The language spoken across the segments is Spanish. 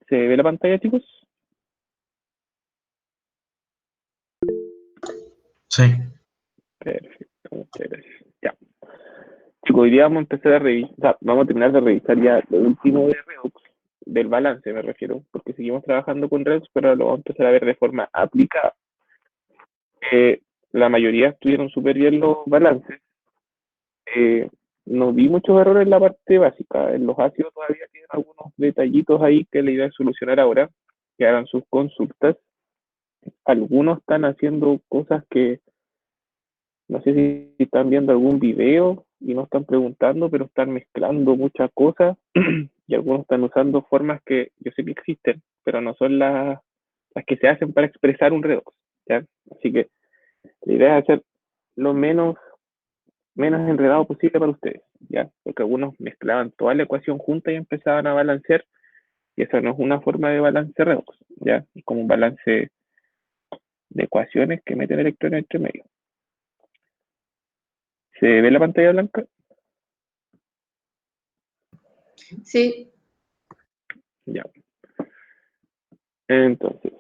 ¿Se ve la pantalla, chicos? Sí. Perfecto, muchas gracias. Ya. Chicos, hoy día vamos a empezar a revisar, o sea, vamos a terminar de revisar ya lo último de Redux, del balance me refiero, porque seguimos trabajando con Redux, pero lo vamos a empezar a ver de forma aplicada. La mayoría estuvieron súper bien los balances. Eh, no vi muchos errores en la parte básica. En los ácidos todavía tienen algunos detallitos ahí que la idea es solucionar ahora, que hagan sus consultas. Algunos están haciendo cosas que no sé si están viendo algún video y no están preguntando, pero están mezclando muchas cosas y algunos están usando formas que yo sé que existen, pero no son las que se hacen para expresar un redox, ¿ya? Así que la idea es hacer lo menos enredado posible para ustedes, ¿ya? Porque algunos mezclaban toda la ecuación junta y empezaban a balancear, y esa no es una forma de balance redox, ¿ya? Es como un balance de ecuaciones que meten electrones entre medio. ¿Se ve la pantalla blanca? Sí. Ya. Entonces,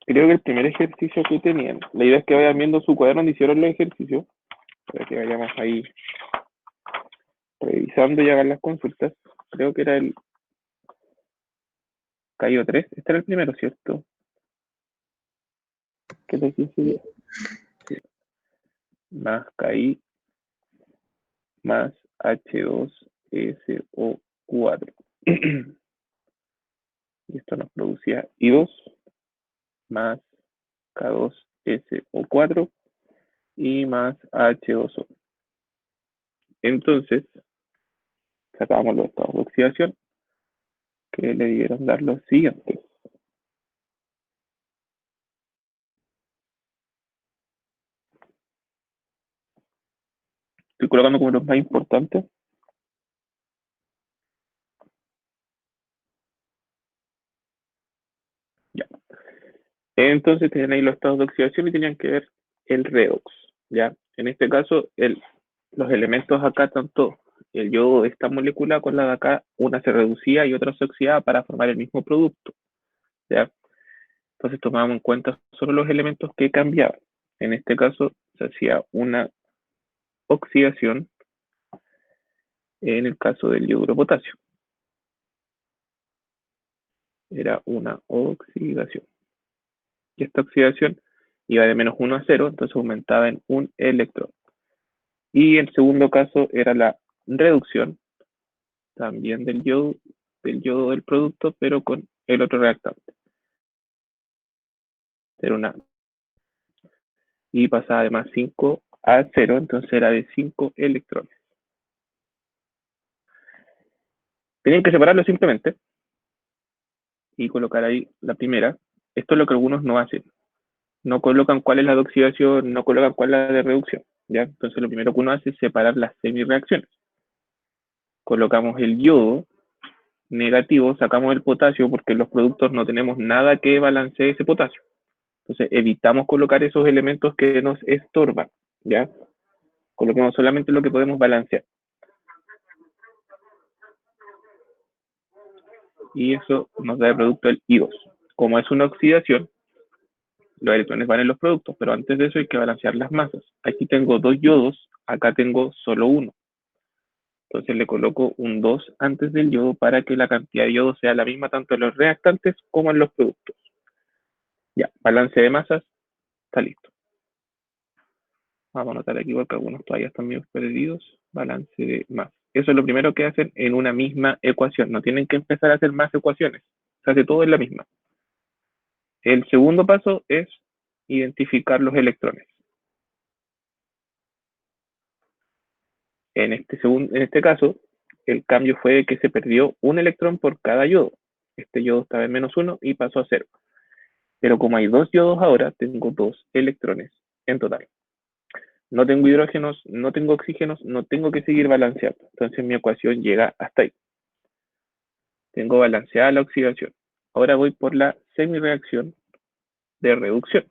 creo que el primer ejercicio que tenían, la idea es que vayan viendo su cuaderno donde hicieron los ejercicios, para que vayamos ahí revisando y hagan las consultas. Creo que era el Cayo 3, este era el primero, ¿cierto? ¿Qué es el sí. Más KI más H2SO4. Y esto nos producía I2 más K2SO4 y más H2O. Entonces, sacamos los estados de oxidación que le debieron dar los siguientes. Estoy colocando como los más importantes. Ya. Entonces tenían ahí los estados de oxidación y tenían que ver el redox. ¿Ya? En este caso, los elementos acá, tanto el yodo de esta molécula con la de acá, una se reducía y otra se oxidaba para formar el mismo producto. ¿Ya? Entonces tomábamos en cuenta solo los elementos que cambiaban. En este caso, se hacía una oxidación en el caso del yoduro potasio. Era una oxidación. Y esta oxidación iba de -1 a 0, entonces aumentaba en un electrón. Y el segundo caso era la reducción, también del yodo del producto, pero con el otro reactante. Era una, y pasaba de +5 a 0, entonces era de 5 electrones. Tenían que separarlo simplemente y colocar ahí la primera. Esto es lo que algunos no hacen. No colocan cuál es la de oxidación, no colocan cuál es la de reducción. ¿Ya? Entonces lo primero que uno hace es separar las semireacciones. Colocamos el yodo negativo, sacamos el potasio porque en los productos no tenemos nada que balancee ese potasio. Entonces evitamos colocar esos elementos que nos estorban, ¿ya? Coloquemos solamente lo que podemos balancear. Y eso nos da el producto el I2. Como es una oxidación, los electrones van en los productos, pero antes de eso hay que balancear las masas. Aquí tengo 2 yodos, acá tengo solo uno. Entonces le coloco un 2 antes del yodo para que la cantidad de yodo sea la misma tanto en los reactantes como en los productos. Ya, balance de masas, está listo. Vamos a anotar aquí porque algunos todavía están medio perdidos. Balance de masas. Eso es lo primero que hacen en una misma ecuación. No tienen que empezar a hacer más ecuaciones. Se hace todo en la misma. El segundo paso es identificar los electrones. En este caso, el cambio fue que se perdió un electrón por cada yodo. Este yodo estaba en -1 y pasó a 0. Pero como hay 2 yodos ahora, tengo 2 electrones en total. No tengo hidrógenos, no tengo oxígenos, no tengo que seguir balanceando. Entonces mi ecuación llega hasta ahí. Tengo balanceada la oxidación. Ahora voy por la semireacción de reducción.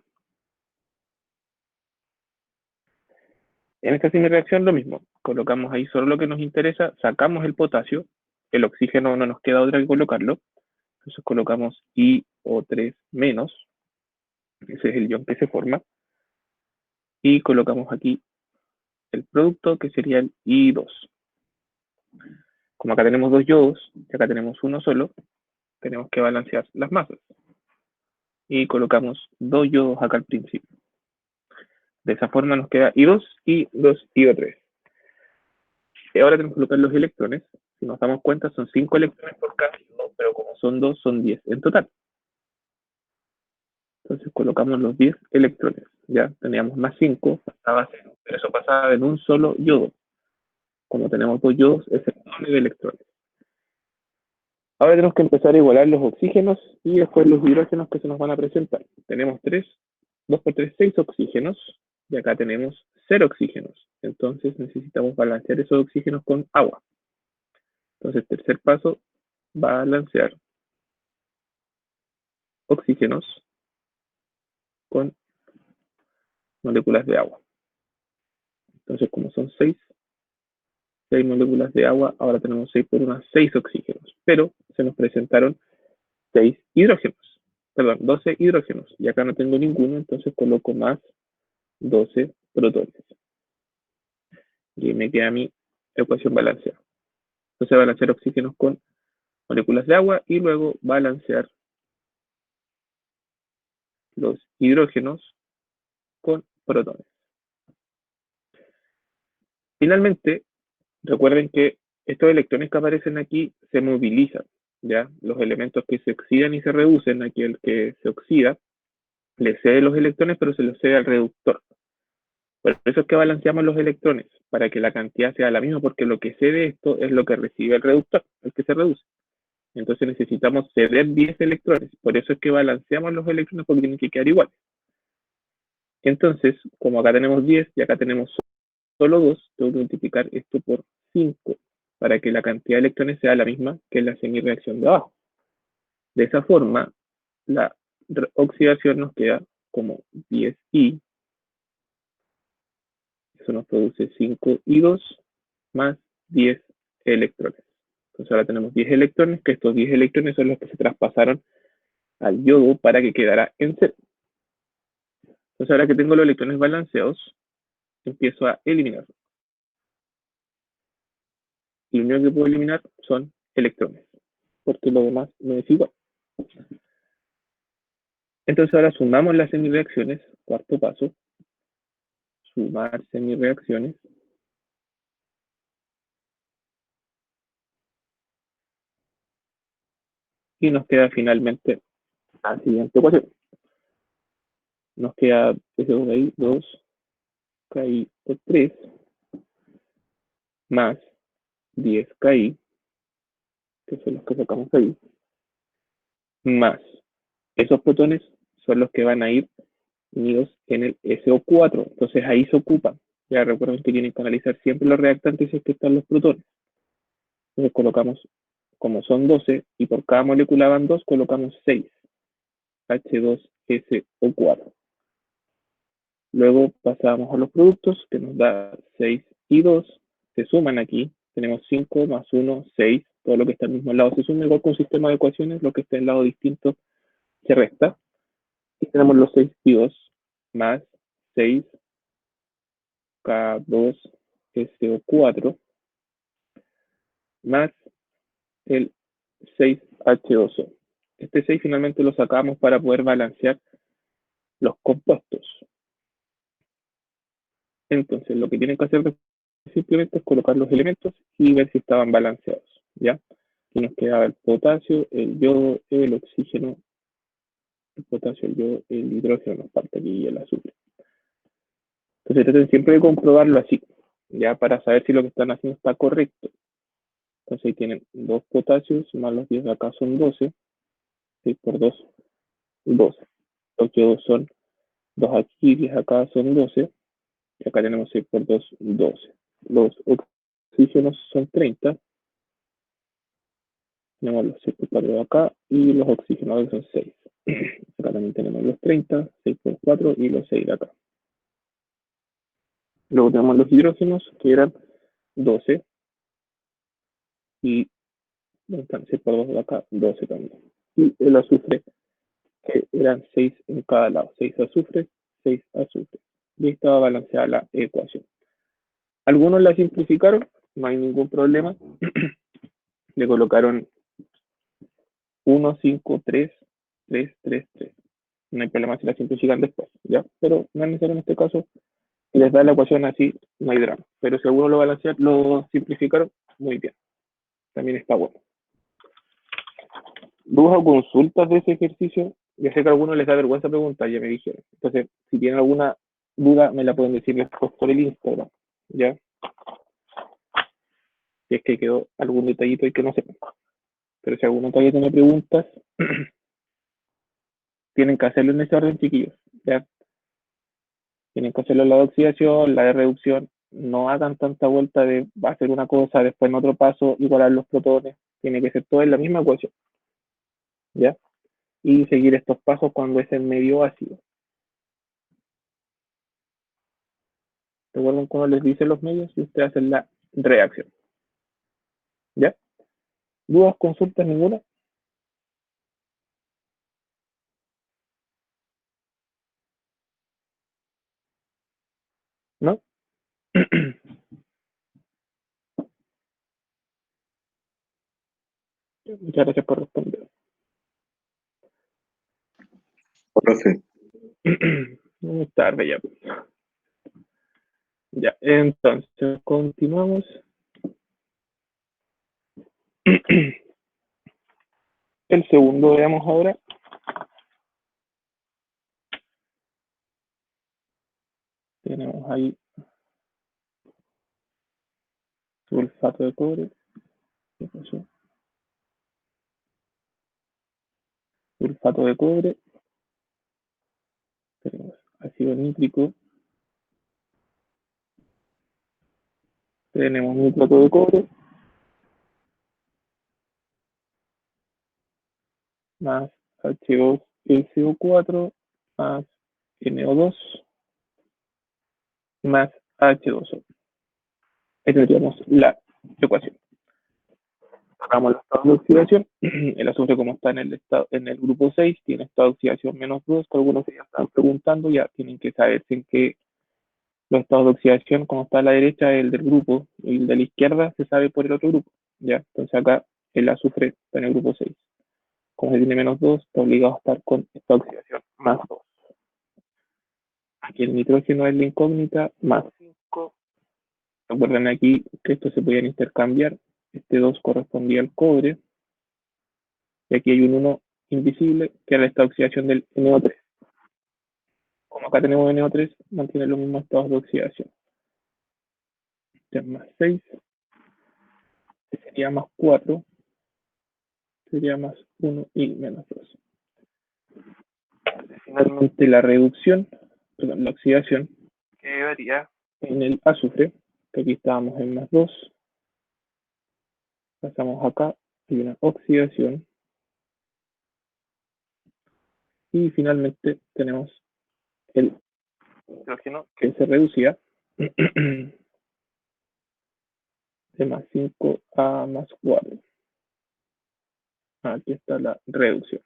En esta semireacción lo mismo. Colocamos ahí solo lo que nos interesa, sacamos el potasio el oxígeno no nos queda otra que colocarlo. Entonces colocamos IO3 menos, ese es el ion que se forma, y colocamos aquí el producto que sería el I2. Como acá tenemos dos yodos y acá tenemos uno solo, tenemos que balancear las masas. Y colocamos dos yodos acá al principio. De esa forma nos queda I2 y 2 IO3. Y ahora tenemos que colocar los electrones. Si nos damos cuenta, son 5 electrones por cada yodo, pero como son 2, son 10 en total. Entonces colocamos los 10 electrones. Ya teníamos más 5, pasaba 0, pero eso pasaba en un solo yodo. Como tenemos dos yodos, es el doble de electrones. Ahora tenemos que empezar a igualar los oxígenos y después los hidrógenos que se nos van a presentar. Tenemos 2 por 3, 6 oxígenos, y acá tenemos 0 oxígenos. Entonces necesitamos balancear esos oxígenos con agua. Entonces, tercer paso, balancear oxígenos con moléculas de agua. Entonces, como son 6 moléculas de agua, ahora tenemos 6 por 1, 6 oxígenos. Pero se nos presentaron 6 hidrógenos. Perdón, 12 hidrógenos. Y acá no tengo ninguno, entonces coloco más 12 protones. Y me queda mi ecuación balanceada. Entonces balancear oxígenos con moléculas de agua y luego balancear los hidrógenos con protones. Finalmente, recuerden que estos electrones que aparecen aquí se movilizan, ¿ya? Los elementos que se oxidan y se reducen, aquí el que se oxida, le cede los electrones, pero se los cede al reductor. Por eso es que balanceamos los electrones, para que la cantidad sea la misma, porque lo que cede esto es lo que recibe el reductor, el que se reduce. Entonces necesitamos ceder 10 electrones, por eso es que balanceamos los electrones porque tienen que quedar iguales. Entonces, como acá tenemos 10 y acá tenemos solo 2, tengo que multiplicar esto por 5 para que la cantidad de electrones sea la misma que en la semireacción de abajo. De esa forma, la oxidación nos queda como 10I, eso nos produce 5I2 más 10 electrones. Entonces ahora tenemos 10 electrones, que estos 10 electrones son los que se traspasaron al yodo para que quedara en 0. Entonces ahora que tengo los electrones balanceados, empiezo a eliminar. Y lo único que puedo eliminar son electrones, porque lo demás no es igual. Entonces ahora sumamos las semireacciones, cuarto paso, sumar semireacciones. Y nos queda finalmente la siguiente ecuación. Nos queda desde ahí 2 KI por 3 más 10 KI, que son los que sacamos ahí, más esos protones son los que van a ir unidos en el SO4. Entonces ahí se ocupan. Ya recuerden que tienen que analizar siempre los reactantes y es que están los protones. Entonces colocamos, como son 12 y por cada molécula van 2, colocamos 6 H2SO4. Luego pasamos a los productos que nos da 6 y 2. Se suman aquí. Tenemos 5 más 1, 6. Todo lo que está al mismo lado se suma igual con un sistema de ecuaciones. Lo que está al lado distinto se resta. Y tenemos los 6 y 2 más 6 K2SO4 más el 6H2O. Este 6 finalmente lo sacamos para poder balancear los compuestos. Entonces, lo que tienen que hacer simplemente es colocar los elementos y ver si estaban balanceados, ¿ya? Aquí nos quedaba el potasio, el yodo, el oxígeno, el potasio, el yodo, el hidrógeno, nos falta aquí y el azufre. Entonces, traten siempre de comprobarlo así, ya para saber si lo que están haciendo está correcto. Entonces, ahí tienen 2 potasios, más los 10 de acá son 12, 6 por 2, 12. Los yodos son 2 aquí, 10 acá son 12, y acá tenemos 6 por 2, 12. Los oxígenos son 30, tenemos los 6 por 4 de acá, y los oxígenos son 6. Acá también tenemos los 30, 6 por 4 y los 6 de acá. Luego tenemos los hidrógenos, que eran 12, y entonces por 2 de acá, 12 también. Y el azufre, que eran 6 en cada lado, 6 azufres, 6 azufres. Y estaba balanceada la ecuación. Algunos la simplificaron, no hay ningún problema. Le colocaron 1, 5, 3, 3, 3, 3. No hay problema si la simplifican después, ¿ya? Pero no es necesario en este caso. Si les da la ecuación así, no hay drama. Pero si alguno lo balancearon, lo simplificaron, muy bien. También está bueno. ¿Dudas o consultas de ese ejercicio? Yo sé que a algunos les da vergüenza preguntar, ya me dijeron. Entonces, si tienen alguna duda, me la pueden decir después por el Instagram, ¿ya? Si es que quedó algún detallito y que no sepan. Pero si alguno todavía tiene preguntas, tienen que hacerlo en ese orden, chiquillos, ¿ya? Tienen que hacerlo la de oxidación, la de reducción. No hagan tanta vuelta de va a hacer una cosa, después en otro paso igualar los protones. Tiene que ser todo en la misma ecuación, ¿ya? Y seguir estos pasos cuando es el medio ácido. ¿Recuerdan cuando les dice los medios? Y ustedes hacen la reacción, ¿ya? ¿Dudas, consultas, ninguna? ¿No? Muchas gracias por responder. Profe, Muy tarde ya. Ya, entonces continuamos. El segundo veamos ahora. Tenemos ahí sulfato de cobre. ¿Qué pasó? Sulfato de cobre. Tenemos ácido nítrico. Tenemos nitrato de cobre. Más H2SO4 más NO2 más H2O. Ahí tendríamos la ecuación. Sacamos el estado de oxidación. El azufre, como está en el grupo 6, tiene estado de oxidación -2, que algunos ya están preguntando, ya tienen que saber en qué los estados de oxidación, como está a la derecha, el del grupo, y el de la izquierda se sabe por el otro grupo. ¿Ya? Entonces acá el azufre está en el grupo 6. Como se tiene -2, está obligado a estar con esta oxidación +2. Aquí el nitrógeno es la incógnita, +5. Recuerden aquí que estos se podían intercambiar. Este 2 correspondía al cobre. Y aquí hay un 1 invisible, que es la oxidación del NO3. Como acá tenemos NO3, mantiene los mismos estados de oxidación. Este es +6. Este sería +4. Sería +1 y -2. Finalmente la reducción, perdón, la oxidación, quedaría en el azufre, que aquí estábamos en +2. Pasamos acá, hay una oxidación. Y finalmente tenemos el hidrógeno que se reducía de +5 a +4. Aquí está la reducción.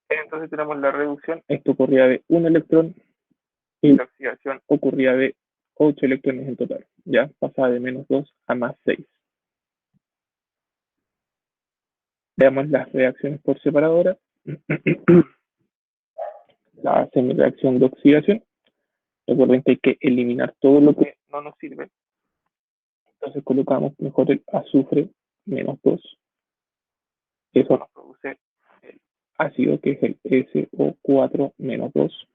Entonces tenemos la reducción. Esto ocurría de un electrón y la oxidación ocurría de 8 electrones en total. Ya pasaba de -2 a +6. Veamos las reacciones por separadora. La semireacción de oxidación. Recuerden que hay que eliminar todo lo que no nos sirve. Entonces colocamos mejor el azufre -2. Eso nos produce el ácido, que es el SO4-2.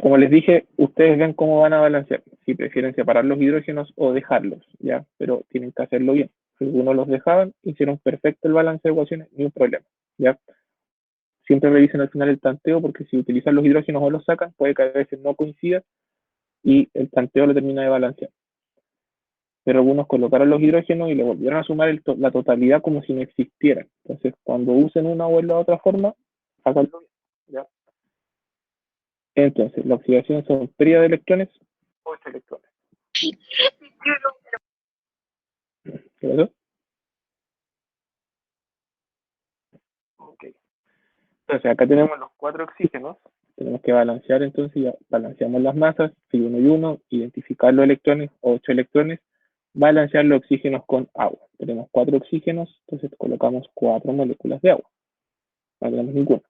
Como les dije, ustedes ven cómo van a balancear. Si prefieren separar los hidrógenos o dejarlos, ¿ya? Pero tienen que hacerlo bien. Si algunos los dejaban, hicieron perfecto el balance de ecuaciones, ni un problema, ¿ya? Siempre revisen al final el tanteo, porque si utilizan los hidrógenos o los sacan, puede que a veces no coincida y el tanteo lo termina de balancear. Pero algunos colocaron los hidrógenos y le volvieron a sumar la totalidad como si no existieran. Entonces, cuando usen una o la otra forma, háganlo bien, ¿ya? Entonces, la oxidación son pérdida de electrones, 8 electrones. ¿Qué pasó? Ok. Entonces acá tenemos los 4 oxígenos. Tenemos que balancear, entonces ya balanceamos las masas, phi 1 y 1, identificar los electrones, 8 electrones, balancear los oxígenos con agua. Tenemos 4 oxígenos, entonces colocamos 4 moléculas de agua. No tenemos ninguna.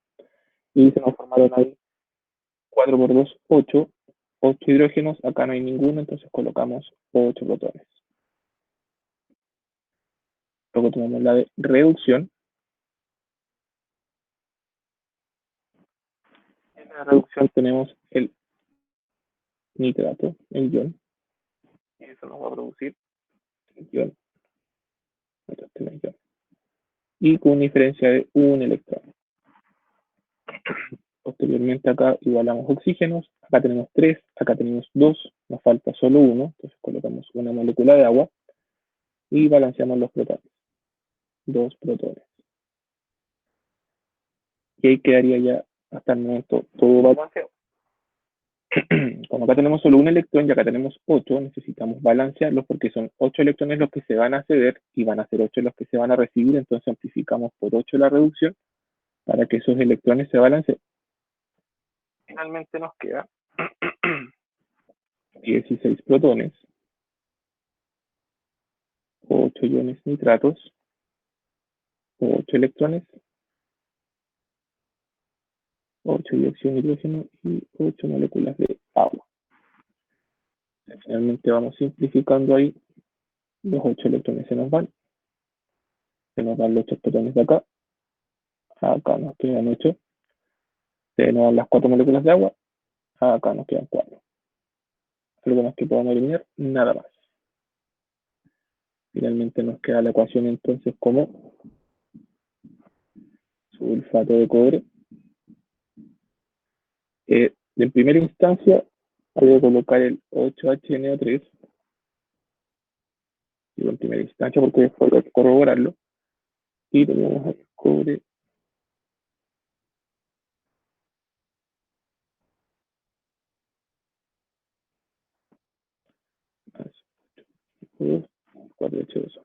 Y se nos formaron ahí 4 por 2, 8. 8 hidrógenos, acá no hay ninguno, entonces colocamos 8 protones. Luego tenemos la de reducción. En la reducción tenemos el nitrato, el ion, y eso nos va a producir el ion, y con una diferencia de un electrón. Posteriormente acá igualamos oxígenos, acá tenemos 3, acá tenemos 2, nos falta solo 1, entonces colocamos una molécula de agua y balanceamos los protones. 2 protones. Y ahí quedaría ya hasta el momento todo balanceado. Como acá tenemos solo un electrón y acá tenemos 8, necesitamos balancearlos porque son 8 electrones los que se van a ceder y van a ser 8 los que se van a recibir, entonces amplificamos por 8 la reducción para que esos electrones se balanceen. Finalmente nos queda 16 protones, 8 iones nitratos, 8 electrones, 8 dióxido de nitrógeno y 8 moléculas de agua. Finalmente vamos simplificando ahí, los 8 electrones se nos van los 8 protones de acá, acá nos quedan 8, se nos dan las 4 moléculas de agua, acá nos quedan 4. Algo más que podamos eliminar, nada más. Finalmente nos queda la ecuación entonces como sulfato de cobre. En primera instancia voy a colocar el 8HNO3. Digo en primera instancia porque después hay que corroborarlo. Y tenemos el cobre. Más 2, 4H2O.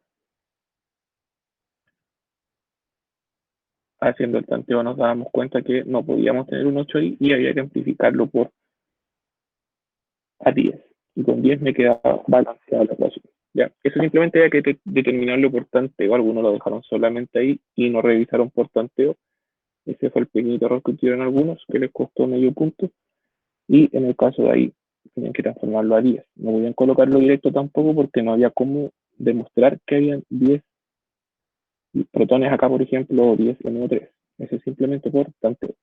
Haciendo el tanteo nos dábamos cuenta que no podíamos tener un 8 ahí y había que amplificarlo por a 10. Y con 10 me quedaba balanceada la ecuación. ¿Ya? Eso simplemente había que determinarlo por tanteo. Algunos lo dejaron solamente ahí y no revisaron por tanteo. Ese fue el pequeñito error que tuvieron algunos, que les costó medio punto. Y en el caso de ahí, tenían que transformarlo a 10. No podían colocarlo directo tampoco porque no había cómo demostrar que habían 10 protones acá, por ejemplo, o 10 NO3. Eso es simplemente por tanteo.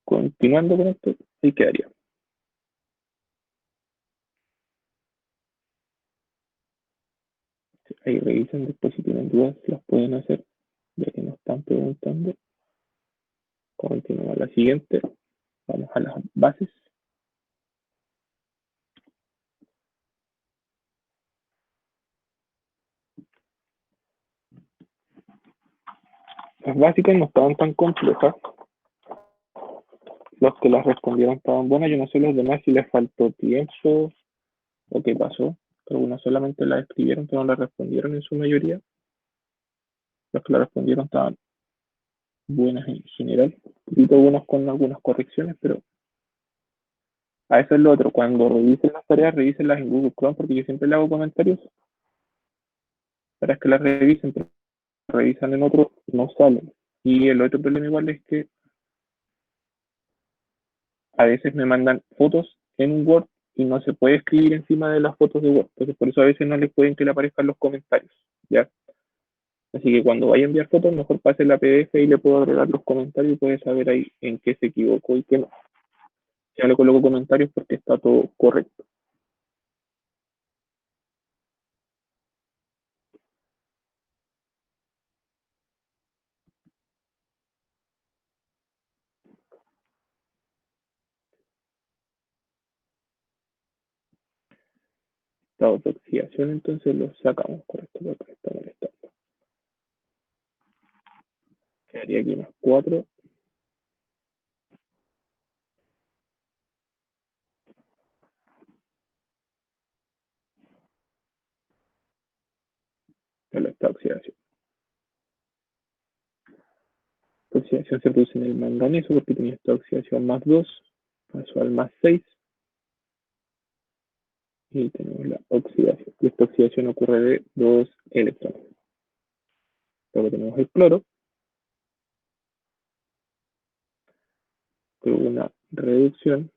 Continuando con esto, ahí quedaría. Ahí revisen después si tienen dudas, las pueden hacer, ya que nos están preguntando. Continuamos a la siguiente. Vamos a las bases. Las básicas no estaban tan complejas. Los que las respondieron estaban buenas. Yo no sé los demás si les faltó tiempo o qué pasó. Algunas solamente las escribieron, pero no las respondieron en su mayoría. Los que las respondieron estaban buenas en general. Y algunas con algunas correcciones, pero a eso es lo otro. Cuando revisen las tareas, revísenlas en Google Chrome, porque yo siempre le hago comentarios para que las revisen, pero revisan en otro, no salen. Y el otro problema igual es que a veces me mandan fotos en un Word y no se puede escribir encima de las fotos de Word. Entonces por eso a veces no les pueden que le aparezcan los comentarios, ¿ya? Así que cuando vaya a enviar fotos, mejor pase la PDF y le puedo agregar los comentarios y puede saber ahí en qué se equivocó y qué no. Ya le coloco comentarios porque está todo correcto. Estados de oxidación, entonces los sacamos, correcto, porque está molestando. Quedaría aquí más 4. oxidación. La oxidación se produce en el manganeso porque tenía esta oxidación más 2, pasó al más 6. Y tenemos la oxidación. Y esta oxidación ocurre de 2 electrones. Luego tenemos el cloro, que hubo una reducción.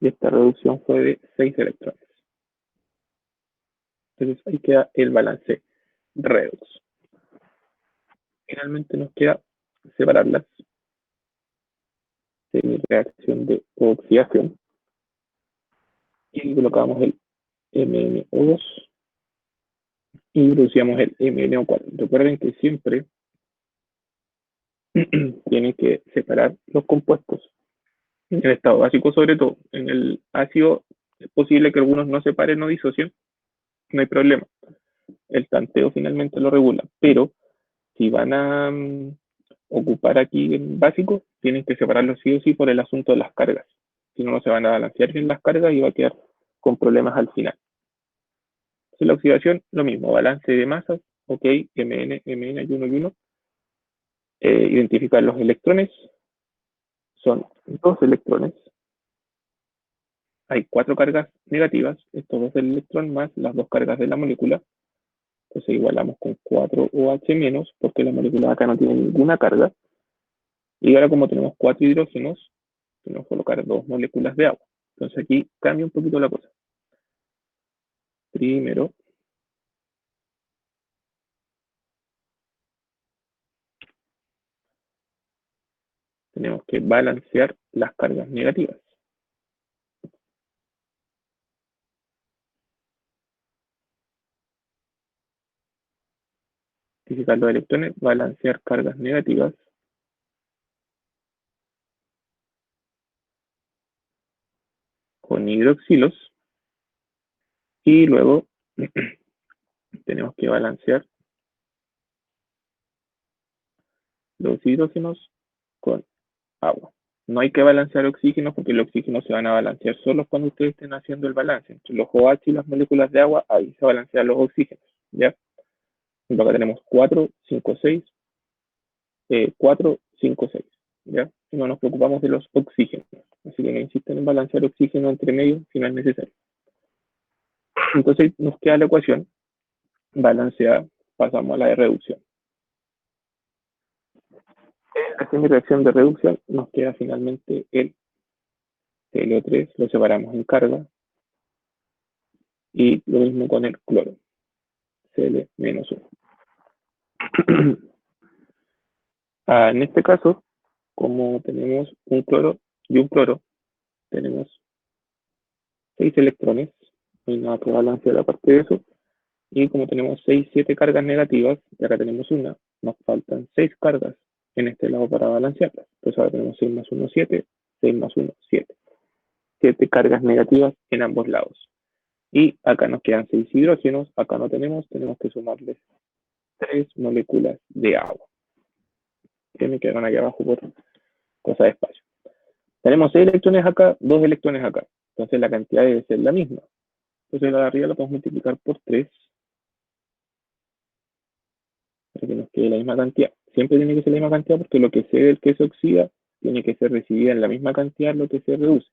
Y esta reducción fue de 6 electrones. Entonces ahí queda el balance redox. Finalmente nos queda separarlas de mi reacción de oxidación. Y colocamos el MnO2 y producíamos el MnO4. Recuerden que siempre tienen que separar los compuestos. En el estado básico, sobre todo, en el ácido es posible que algunos no separen o disocien, no hay problema. El tanteo finalmente lo regula, pero si van a ocupar aquí en básico, tienen que separarlo sí o sí por el asunto de las cargas. Si no, no se van a balancear bien las cargas y va a quedar con problemas al final. Entonces, la oxidación, lo mismo, balance de masas, ok, Mn, Mn, y 1 y 1. Identificar los electrones, son 2 electrones. Hay 4 cargas negativas, estos 2 del electrón más las 2 cargas de la molécula. Entonces igualamos con 4OH menos, porque la molécula acá no tiene ninguna carga. Y ahora como tenemos 4 hidrógenos, tenemos que colocar 2 moléculas de agua. Entonces aquí cambia un poquito la cosa. Primero, tenemos que balancear las cargas negativas. Identificar los electrones, balancear cargas negativas. Con hidroxilos. Y luego tenemos que balancear los hidrógenos con agua. No hay que balancear oxígenos porque los oxígenos se van a balancear solo cuando ustedes estén haciendo el balance. Entre los OH y las moléculas de agua, ahí se balancean los oxígenos. ¿Ya? Entonces acá tenemos 4, 5, 6, 4, 5, 6. ¿Ya? Y no nos preocupamos de los oxígenos. Así que no insisten en balancear oxígeno entre medio si no es necesario. Entonces nos queda la ecuación balanceada. Pasamos a la de reducción. En mi reacción de reducción nos queda finalmente el ClO3, lo separamos en carga, y lo mismo con el cloro, Cl-1. En este caso, como tenemos un cloro y un cloro, tenemos 6 electrones, no hay nada que balancear aparte de eso, y como tenemos 6, 7 cargas negativas, y acá tenemos una, nos faltan 6 cargas en este lado para balancearlas. Entonces ahora tenemos 6 más 1, 7, 6 más 1, 7. 7 cargas negativas en ambos lados. Y acá nos quedan 6 hidrógenos, acá no tenemos que sumarles 3 moléculas de agua, que me quedaron aquí abajo por cosa de espacio. Tenemos 6 electrones acá, 2 electrones acá, entonces la cantidad debe ser la misma. Entonces la de arriba la podemos multiplicar por 3 para que nos quede la misma cantidad. Siempre tiene que ser la misma cantidad porque lo que se del que se oxida tiene que ser recibida en la misma cantidad lo que se reduce.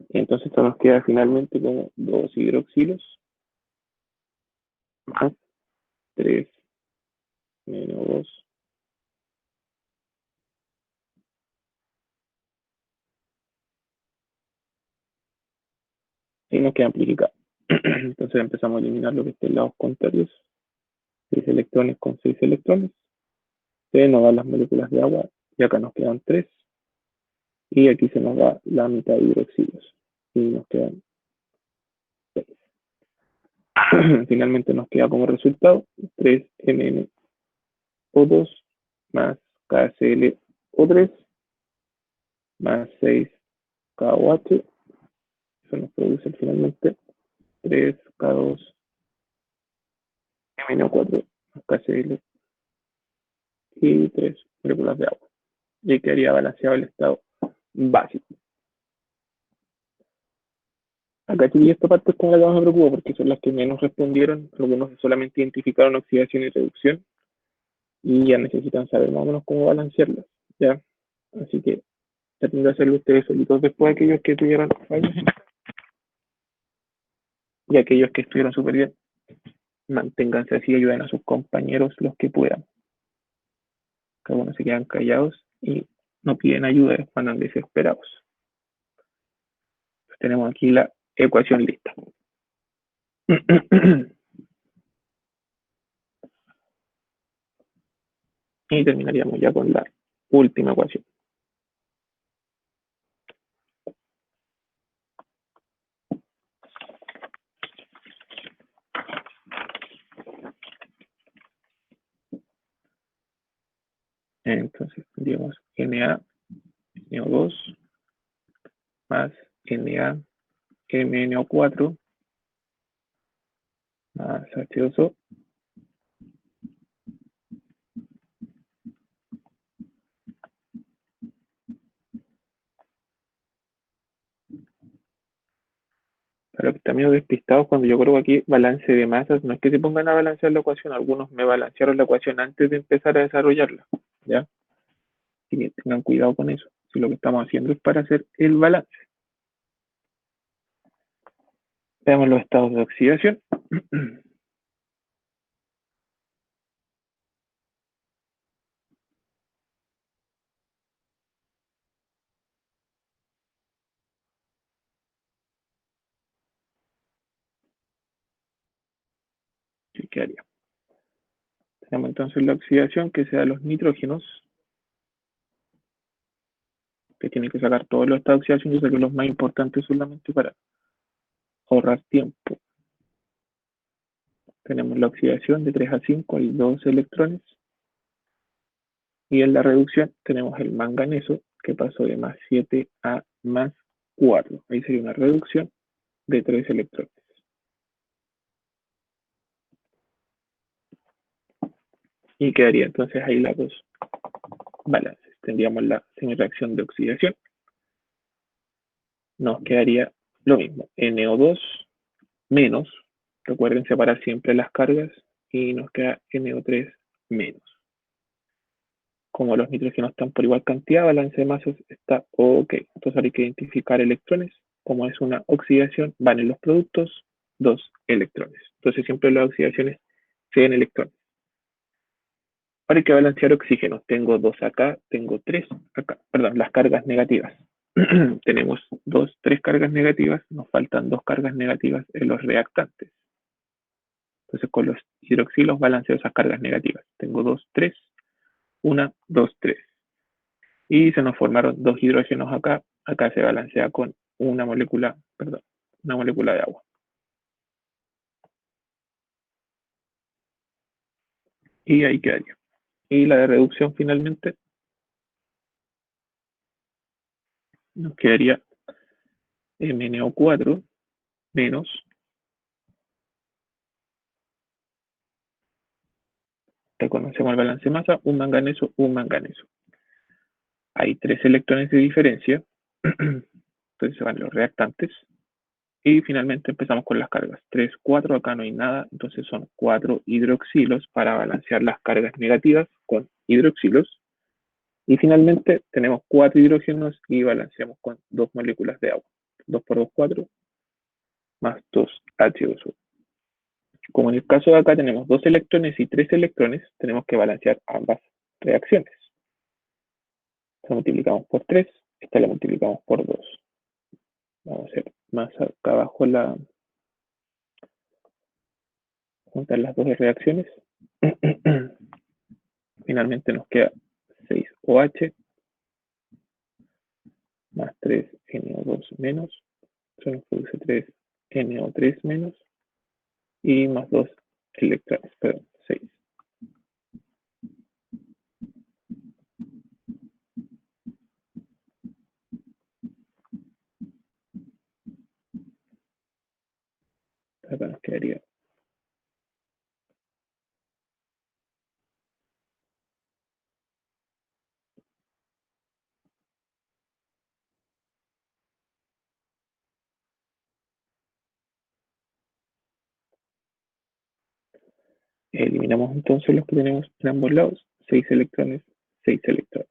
Entonces esto nos queda finalmente como 2 hidroxilos más 3 menos 2. Y nos queda amplificado. Entonces empezamos a eliminar lo que esté en lados contrarios. 6 electrones con 6 electrones. Se nos dan las moléculas de agua y acá nos quedan 3. Y aquí se nos da la mitad de hidroxilos. Y nos quedan 6. Finalmente nos queda como resultado 3MnO2 más KClO3 más 6KOH. Eso nos produce finalmente 3K2MnO4 más KCl y 3 moléculas de agua. Y quedaría balanceado el estado básico. Acá sí esta parte es con la que más me preocupa porque son las que menos respondieron. Algunos solamente identificaron oxidación y reducción y ya necesitan saber más o menos cómo balancearlas, ¿ya? Así que traten de hacerlo ustedes solitos después aquellos que tuvieron fallos y aquellos que estuvieron súper bien. Manténganse así, ayuden a sus compañeros los que puedan. Que algunos se quedan callados y no piden ayuda, andan desesperados. Pues tenemos aquí la ecuación lista. Y terminaríamos ya con la última ecuación. Entonces tendríamos NaNO2 más NaMNO4 más H2O para que estén medio despistados, cuando yo creo aquí balance de masas, no es que se pongan a balancear la ecuación, algunos me balancearon la ecuación antes de empezar a desarrollarla, ¿ya? Así que tengan cuidado con eso, si lo que estamos haciendo es para hacer el balance. Veamos los estados de oxidación. ¿Qué haría? Tenemos entonces la oxidación que se da a los nitrógenos, que tienen que sacar todos los estados de oxidación, yo sé que los más importantes solamente para ahorrar tiempo. Tenemos la oxidación de 3 a 5, hay 2 electrones. Y en la reducción tenemos el manganeso, que pasó de más 7 a más 4. Ahí sería una reducción de 3 electrones. Y quedaría entonces ahí las dos balances. Tendríamos la semireacción de oxidación. Nos quedaría lo mismo, NO2 menos, recuerden separar siempre las cargas, y nos queda NO3 menos. Como los nitrógenos están por igual cantidad, balance de masas está ok. Entonces ahora hay que identificar electrones. Como es una oxidación, van en los productos 2 electrones. Entonces siempre las oxidaciones se den electrones. Ahora hay que balancear oxígenos. Tengo 2 acá, tengo 3 acá. Perdón, las cargas negativas. Tenemos 2, 3 cargas negativas, nos faltan 2 cargas negativas en los reactantes. Entonces con los hidroxilos balanceo esas cargas negativas. Tengo 2, 3, 1, 2, 3. Y se nos formaron 2 hidrógenos acá. Acá se balancea con una molécula, perdón, una molécula de agua. Y ahí quedaría. Y la de reducción finalmente nos quedaría MnO4 menos, reconocemos el balance de masa, un manganeso, un manganeso. Hay 3 electrones de diferencia, entonces se van los reactantes. Y finalmente empezamos con las cargas. 3, 4, acá no hay nada, entonces son 4 hidroxilos para balancear las cargas negativas con hidroxilos. Y finalmente tenemos 4 hidrógenos y balanceamos con 2 moléculas de agua. 2 por 2, 4, más 2 H2O. Como en el caso de acá tenemos 2 electrones y 3 electrones, tenemos que balancear ambas reacciones. Esta multiplicamos por 3, esta la multiplicamos por 2. Vamos a hacer más acá abajo juntar las dos reacciones. Finalmente nos queda 6OH más 3NO2 menos. Eso nos produce 3NO3 menos. Y más 2 electrones, perdón, 6. Acá nos quedaría Eliminamos entonces los que tenemos en ambos lados. 6 electrones, 6 electrones.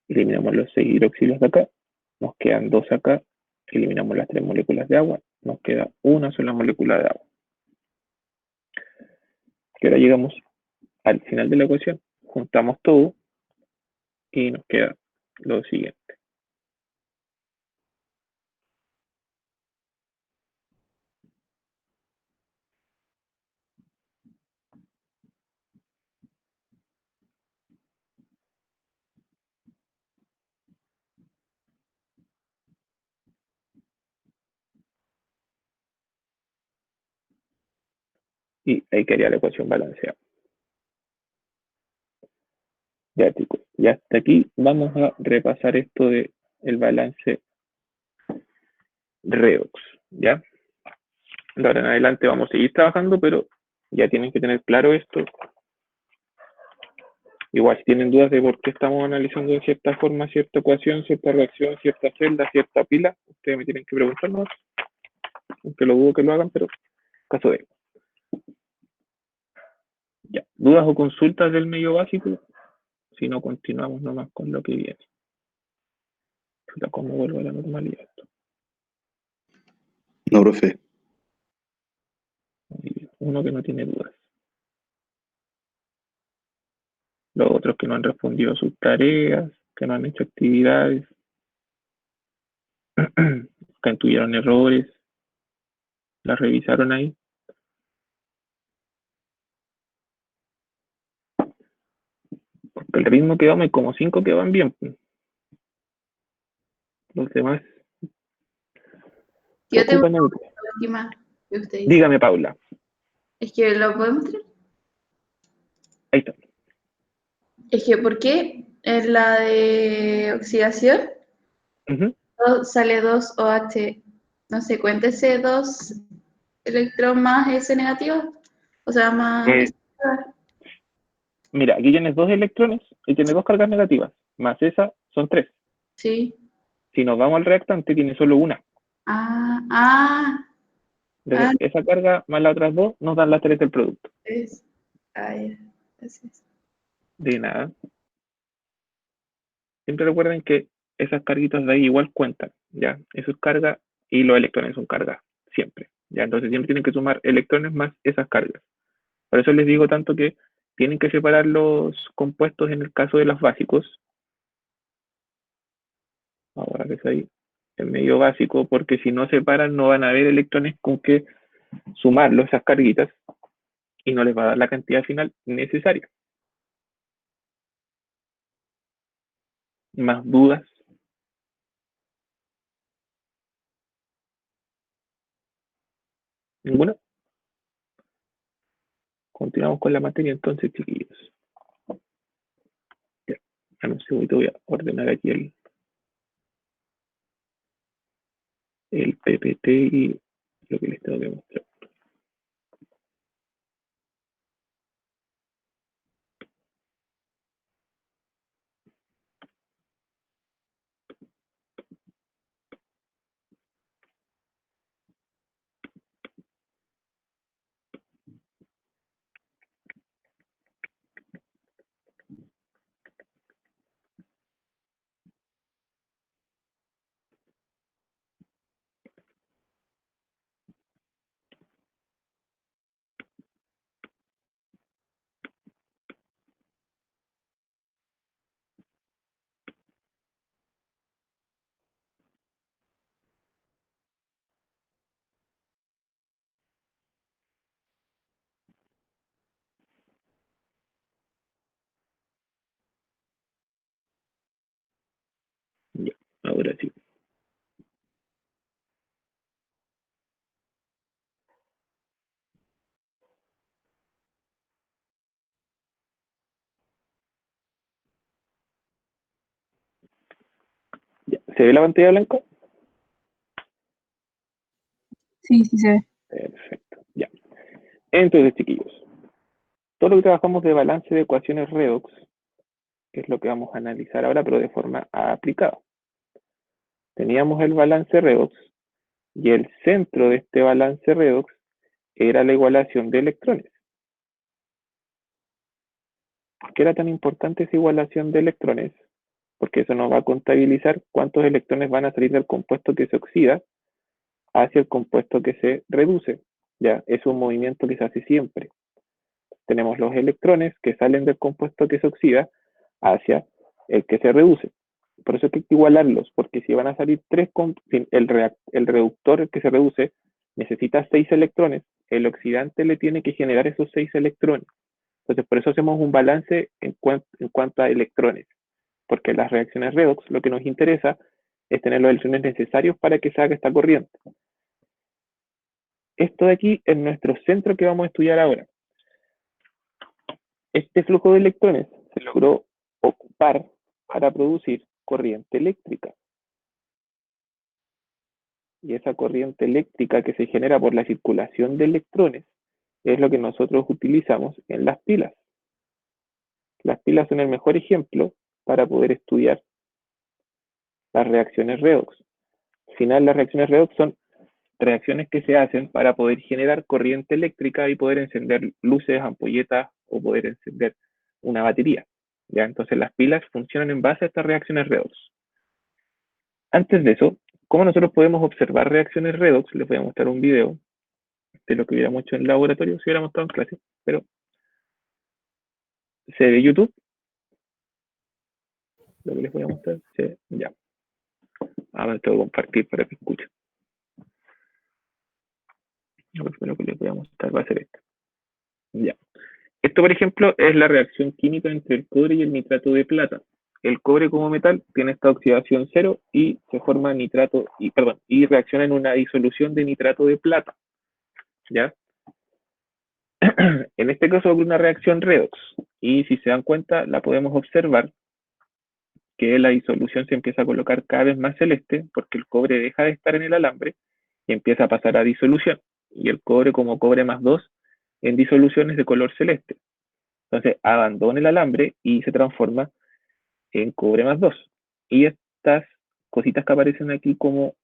Eliminamos los 6 hidroxilos de acá. Nos quedan 2 acá. Eliminamos las 3 moléculas de agua. Nos queda una sola molécula de agua. Y ahora llegamos al final de la ecuación. Juntamos todo y nos queda lo siguiente. Y ahí quedaría la ecuación balanceada. Ya chicos, ya hasta aquí vamos a repasar esto de el balance redox, ¿ya? De ahora en adelante vamos a seguir trabajando, pero ya tienen que tener claro esto. Igual si tienen dudas de por qué estamos analizando de cierta forma cierta ecuación, cierta reacción, cierta celda, cierta pila, ustedes me tienen que preguntar más, aunque lo dudo que lo hagan, pero caso de. Ya, dudas o consultas del medio básico, si no continuamos nomás con lo que viene. ¿Cómo vuelvo a la normalidad esto? No, profe. Uno que no tiene dudas. Los otros que no han respondido a sus tareas, que no han hecho actividades, que tuvieron errores, las revisaron ahí. Porque el ritmo que vamos hay como 5 que van bien. Los demás Yo tengo ocupan el... una última que usted dice. Dígame, Paula. Es que lo podemos mostrar. Ahí está. Es que, ¿por qué en la de oxidación sale 2 OH? No sé, cuenta ese 2 electrón más S negativo. O sea, más Eh, S negativo. mira, aquí tienes 2 electrones y tienes 2 cargas negativas, más esa son 3. Sí. Si nos vamos al reactante, tiene solo una. Ah, ah, ah, Entonces, esa carga más las otras 2 nos dan las 3 del producto. es. Ah, ya. Gracias. De nada. Siempre recuerden que esas carguitas de ahí igual cuentan, ¿ya? Eso es carga y los electrones son carga, siempre, ¿ya? Entonces siempre tienen que sumar electrones más esas cargas. Por eso les digo tanto que tienen que separar los compuestos en el caso de los básicos. Ahora que es ahí, el medio básico, porque si no separan no van a haber electrones con que sumarlo, esas carguitas, y no les va a dar la cantidad final necesaria. ¿Más dudas? ¿Ninguna? Continuamos con la materia entonces, chiquillos. Ya, un segundito, voy a ordenar aquí el PPT y lo que les tengo que mostrar. Ya, ahora sí. Ya, ¿se ve la pantalla blanca? Sí, sí se ve. Perfecto, ya. Entonces, chiquillos, todo lo que trabajamos de balance de ecuaciones redox, que es lo que vamos a analizar ahora, pero de forma aplicada. Teníamos el balance redox y el centro de este balance redox era la igualación de electrones, ¿Por qué era tan importante esa igualación de electrones? Porque eso nos va a contabilizar cuántos electrones van a salir del compuesto que se oxida hacia el compuesto que se reduce. Ya, es un movimiento que se hace siempre. Tenemos los electrones que salen del compuesto que se oxida hacia el que se reduce. Por eso hay que igualarlos, porque si van a salir el reductor que se reduce necesita 6 electrones, el oxidante le tiene que generar esos 6 electrones. Entonces, por eso hacemos un balance en cuanto a electrones, porque en las reacciones redox lo que nos interesa es tener los electrones necesarios para que se haga esta corriente. Esto de aquí es nuestro centro que vamos a estudiar ahora. Este flujo de electrones se logró ocupar para producir corriente eléctrica. Y esa corriente eléctrica que se genera por la circulación de electrones es lo que nosotros utilizamos en las pilas. Las pilas son el mejor ejemplo para poder estudiar las reacciones redox. Al final, las reacciones redox son reacciones que se hacen para poder generar corriente eléctrica y poder encender luces, ampolletas o poder encender una batería. ¿Ya? Entonces las pilas funcionan en base a estas reacciones redox. Antes de eso, ¿cómo nosotros podemos observar reacciones redox? Les voy a mostrar un video de lo que hubiéramos hecho en el laboratorio si hubiéramos estado en clase, pero se ve YouTube. Lo que les voy a mostrar, ya. Ahora tengo que compartir para que escuchen. Lo primero que les voy a mostrar va a ser esto. Ya. Esto, por ejemplo, es la reacción química entre el cobre y el nitrato de plata. El cobre como metal tiene esta oxidación cero y se forma y reacciona en una disolución de nitrato de plata. ¿Ya? En este caso es una reacción redox y si se dan cuenta la podemos observar que la disolución se empieza a colocar cada vez más celeste porque el cobre deja de estar en el alambre y empieza a pasar a disolución. Y el cobre como cobre más 2 en disoluciones de color celeste. Entonces abandona el alambre y se transforma en cobre más 2. Y estas cositas que aparecen aquí como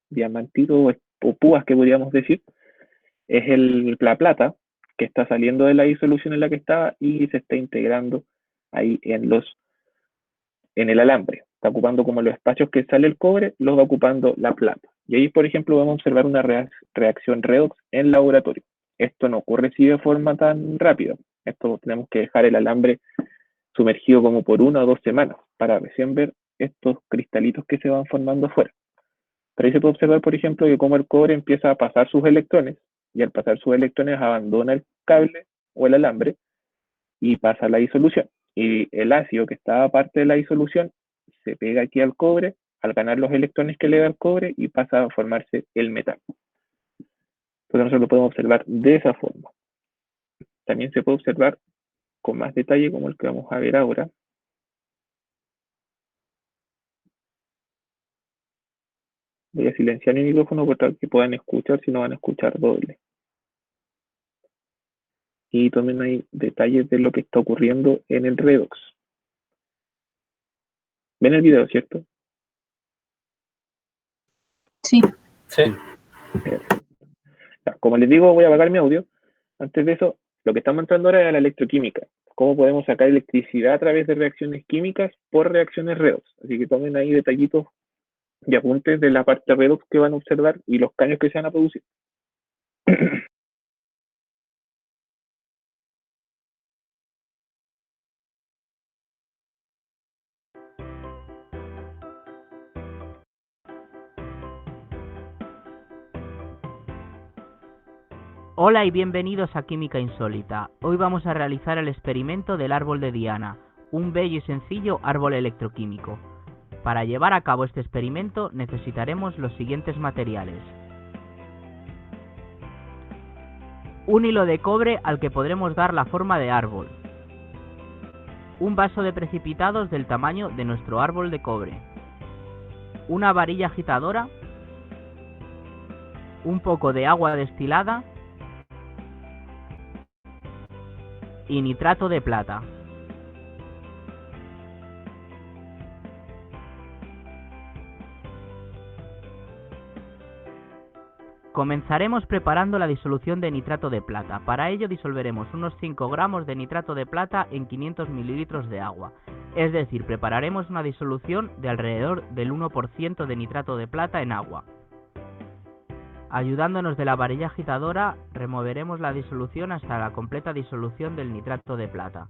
diamantitos o púas que podríamos decir, es la plata que está saliendo de la disolución en la que estaba y se está integrando ahí en el alambre. Está ocupando como los espacios que sale el cobre, los va ocupando la plata. Y ahí, por ejemplo, vamos a observar una reacción redox en laboratorio. Esto no ocurre así de forma tan rápida. Esto tenemos que dejar el alambre sumergido como por 1 o 2 semanas para recién ver estos cristalitos que se van formando afuera. Pero ahí se puede observar, por ejemplo, que como el cobre empieza a pasar sus electrones y al pasar sus electrones abandona el cable o el alambre y pasa a la disolución. Y el ácido que estaba parte de la disolución se pega aquí al cobre al ganar los electrones que le da el cobre y pasa a formarse el metal. Entonces nosotros lo podemos observar de esa forma. También se puede observar con más detalle como el que vamos a ver ahora. Voy a silenciar mi micrófono para que puedan escuchar, si no van a escuchar doble. Y también hay detalles de lo que está ocurriendo en el redox. ¿Ven el video, cierto? Sí. Sí. Como les digo, voy a apagar mi audio. Antes de eso, lo que estamos entrando ahora es la electroquímica. Cómo podemos sacar electricidad a través de reacciones químicas por reacciones redox. Así que tomen ahí detallitos y apuntes de la parte redox que van a observar y los cambios que se van a producir. Hola y bienvenidos a Química Insólita. Hoy vamos a realizar el experimento del árbol de Diana, un bello y sencillo árbol electroquímico. Para llevar a cabo este experimento necesitaremos los siguientes materiales. Un hilo de cobre al que podremos dar la forma de árbol. Un vaso de precipitados del tamaño de nuestro árbol de cobre. Una varilla agitadora. Un poco de agua destilada. Y nitrato de plata. Comenzaremos preparando la disolución de nitrato de plata. Para ello disolveremos unos 5 gramos de nitrato de plata en 500 mililitros de agua. Es decir, prepararemos una disolución de alrededor del 1% de nitrato de plata en agua. Ayudándonos de la varilla agitadora, removeremos la disolución hasta la completa disolución del nitrato de plata.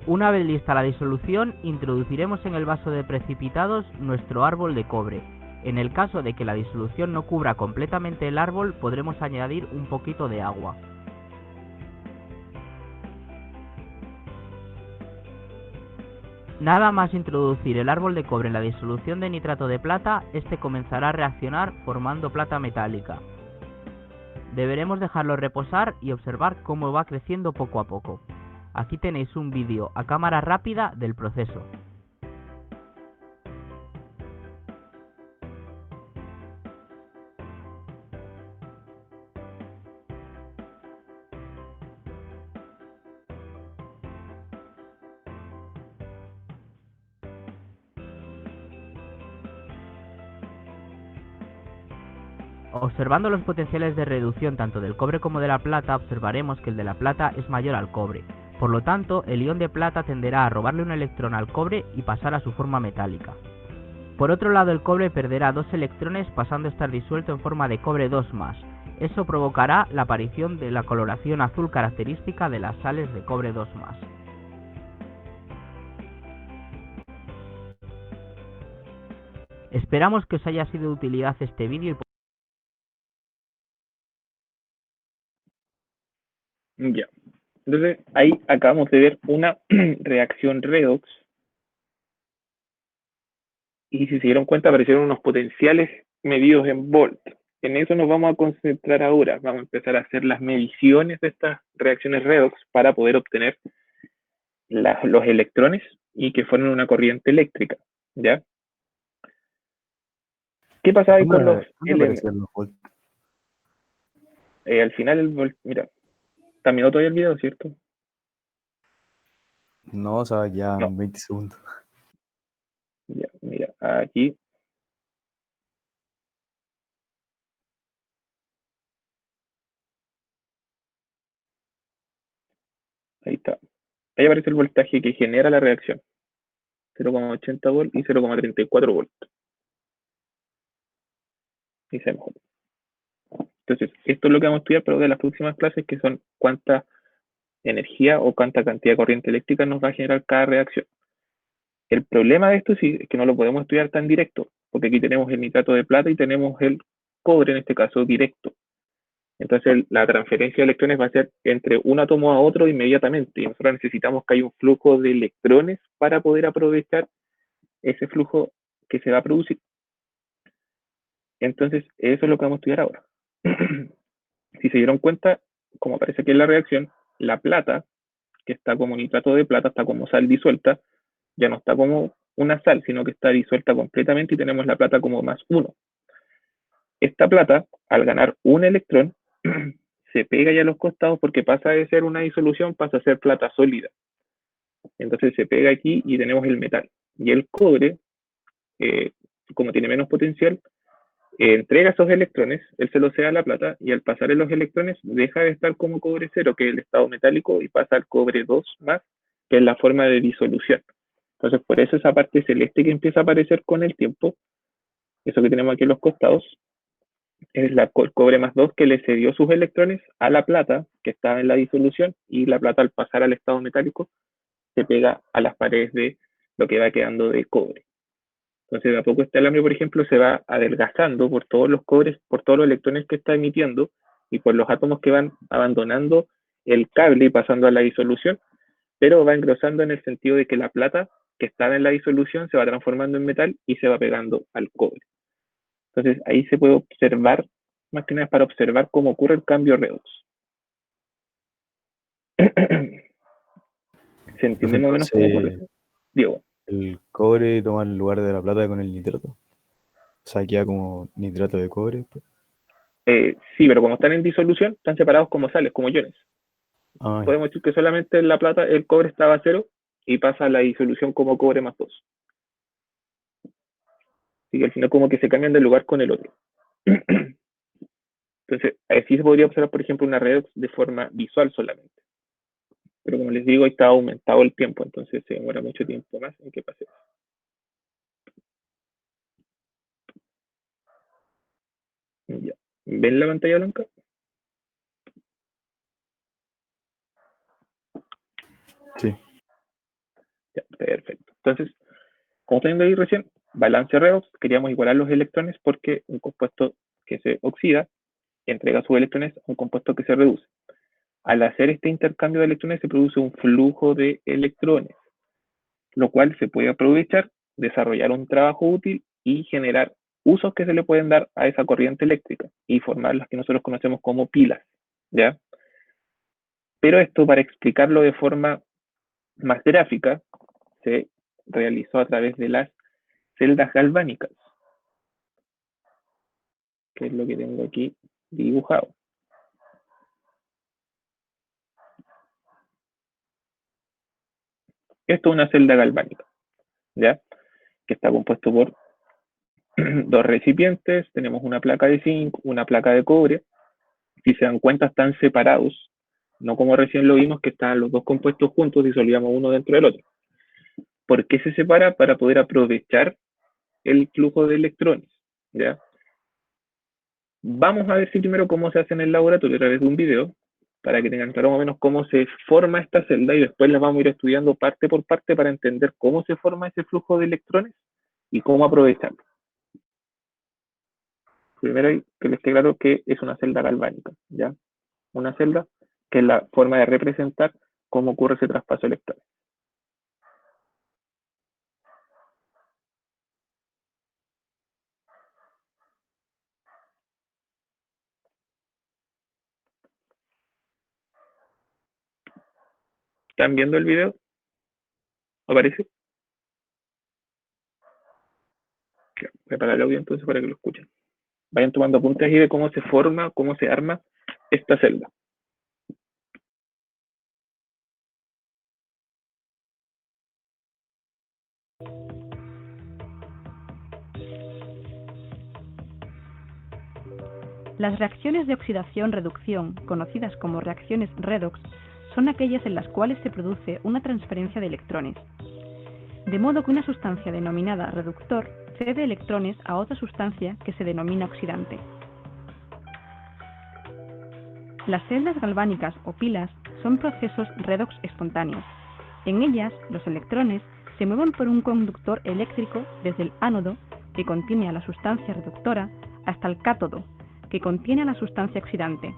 Una vez lista la disolución, introduciremos en el vaso de precipitados nuestro árbol de cobre. En el caso de que la disolución no cubra completamente el árbol, podremos añadir un poquito de agua. Nada más introducir el árbol de cobre en la disolución de nitrato de plata, este comenzará a reaccionar formando plata metálica. Deberemos dejarlo reposar y observar cómo va creciendo poco a poco. Aquí tenéis un vídeo a cámara rápida del proceso. Observando los potenciales de reducción tanto del cobre como de la plata, observaremos que el de la plata es mayor al cobre. Por lo tanto, el ion de plata tenderá a robarle un electrón al cobre y pasar a su forma metálica. Por otro lado, el cobre perderá 2 electrones pasando a estar disuelto en forma de cobre 2+. Eso provocará la aparición de la coloración azul característica de las sales de cobre 2+. Esperamos que os haya sido de utilidad este vídeo y Ya. Entonces, ahí acabamos de ver una reacción redox. Y si se dieron cuenta, aparecieron unos potenciales medidos en volt. En eso nos vamos a concentrar ahora. Vamos a empezar a hacer las mediciones de estas reacciones redox para poder obtener los electrones y que formen una corriente eléctrica. ¿Ya? ¿Qué pasa ahí con los elementos? Al final, el volt, mira, terminó todavía el video, ¿cierto? No, o sea, ya No. 20 segundos. Ya, mira, aquí. Ahí está. Ahí aparece el voltaje que genera la reacción. 0,80 volt y 0,34 volt. Y se mejora. Entonces, esto es lo que vamos a estudiar, pero de las próximas clases, que son cuánta energía o cuánta cantidad de corriente eléctrica nos va a generar cada reacción. El problema de esto sí es que no lo podemos estudiar tan directo, porque aquí tenemos el nitrato de plata y tenemos el cobre, en este caso, directo. Entonces, la transferencia de electrones va a ser entre un átomo a otro inmediatamente. Y nosotros necesitamos que haya un flujo de electrones para poder aprovechar ese flujo que se va a producir. Entonces, eso es lo que vamos a estudiar ahora. Si se dieron cuenta, como aparece aquí en la reacción, la plata, que está como nitrato de plata, está como sal disuelta, ya no está como una sal, sino que está disuelta completamente y tenemos la plata como +1. Esta plata, al ganar un electrón, se pega ya a los costados porque pasa de ser una disolución, pasa a ser plata sólida. Entonces se pega aquí y tenemos el metal. Y el cobre, como tiene menos potencial, entrega esos electrones, él se los cede a la plata y al pasar en los electrones deja de estar como cobre 0, que es el estado metálico, y pasa al cobre 2+, que es la forma de disolución. Entonces, por eso esa parte celeste que empieza a aparecer con el tiempo, eso que tenemos aquí en los costados, es el cobre +2 que le cedió sus electrones a la plata, que estaba en la disolución, y la plata al pasar al estado metálico se pega a las paredes de lo que va quedando de cobre. Entonces, de a poco este alambre, por ejemplo, se va adelgazando por todos los cobres, por todos los electrones que está emitiendo y por los átomos que van abandonando el cable y pasando a la disolución, pero va engrosando en el sentido de que la plata que estaba en la disolución se va transformando en metal y se va pegando al cobre. Entonces, ahí se puede observar, más que nada para observar cómo ocurre el cambio redox. ¿Se entiende más o menos cómo ocurre? Diego. El cobre toma el lugar de la plata con el nitrato. O sea, queda como nitrato de cobre. Sí, pero como están en disolución, están separados como sales, como iones. Podemos decir que solamente en la plata el cobre estaba a 0 y pasa a la disolución como cobre más 2. Así que al final como que se cambian de lugar con el otro. Entonces, así se podría observar, por ejemplo, una redox de forma visual solamente. Pero como les digo, está aumentado el tiempo, entonces se demora mucho tiempo más en que pase. Ya. ¿Ven la pantalla blanca? Sí. Ya, perfecto. Entonces, como están viendo ahí recién, balance redox, queríamos igualar los electrones porque un compuesto que se oxida entrega sus electrones a un compuesto que se reduce. Al hacer este intercambio de electrones se produce un flujo de electrones, lo cual se puede aprovechar, desarrollar un trabajo útil y generar usos que se le pueden dar a esa corriente eléctrica y formar las que nosotros conocemos como pilas, ¿ya? Pero esto, para explicarlo de forma más gráfica, se realizó a través de las celdas galvánicas, que es lo que tengo aquí dibujado. Esto es una celda galvánica, ¿ya? Que está compuesto por dos recipientes, tenemos una placa de zinc, una placa de cobre. Si se dan cuenta, están separados, no como recién lo vimos, que están los dos compuestos juntos, disolvíamos uno dentro del otro. ¿Por qué se separa? Para poder aprovechar el flujo de electrones, ¿ya? Vamos a ver si primero cómo se hace en el laboratorio a través de un video, para que tengan claro más o menos cómo se forma esta celda, y después las vamos a ir estudiando parte por parte para entender cómo se forma ese flujo de electrones y cómo aprovecharlo. Primero hay que les quede claro que es una celda galvánica, ¿ya? Una celda que es la forma de representar cómo ocurre ese traspaso electrónico. ¿Están viendo el video? ¿Aparece? Voy a apagar el audio entonces para que lo escuchen. Vayan tomando apuntes ahí de cómo se forma, cómo se arma esta celda. Las reacciones de oxidación-reducción, conocidas como reacciones redox, son aquellas en las cuales se produce una transferencia de electrones. De modo que una sustancia denominada reductor cede electrones a otra sustancia que se denomina oxidante. Las celdas galvánicas o pilas son procesos redox espontáneos. En ellas, los electrones se mueven por un conductor eléctrico desde el ánodo, que contiene a la sustancia reductora, hasta el cátodo, que contiene a la sustancia oxidante.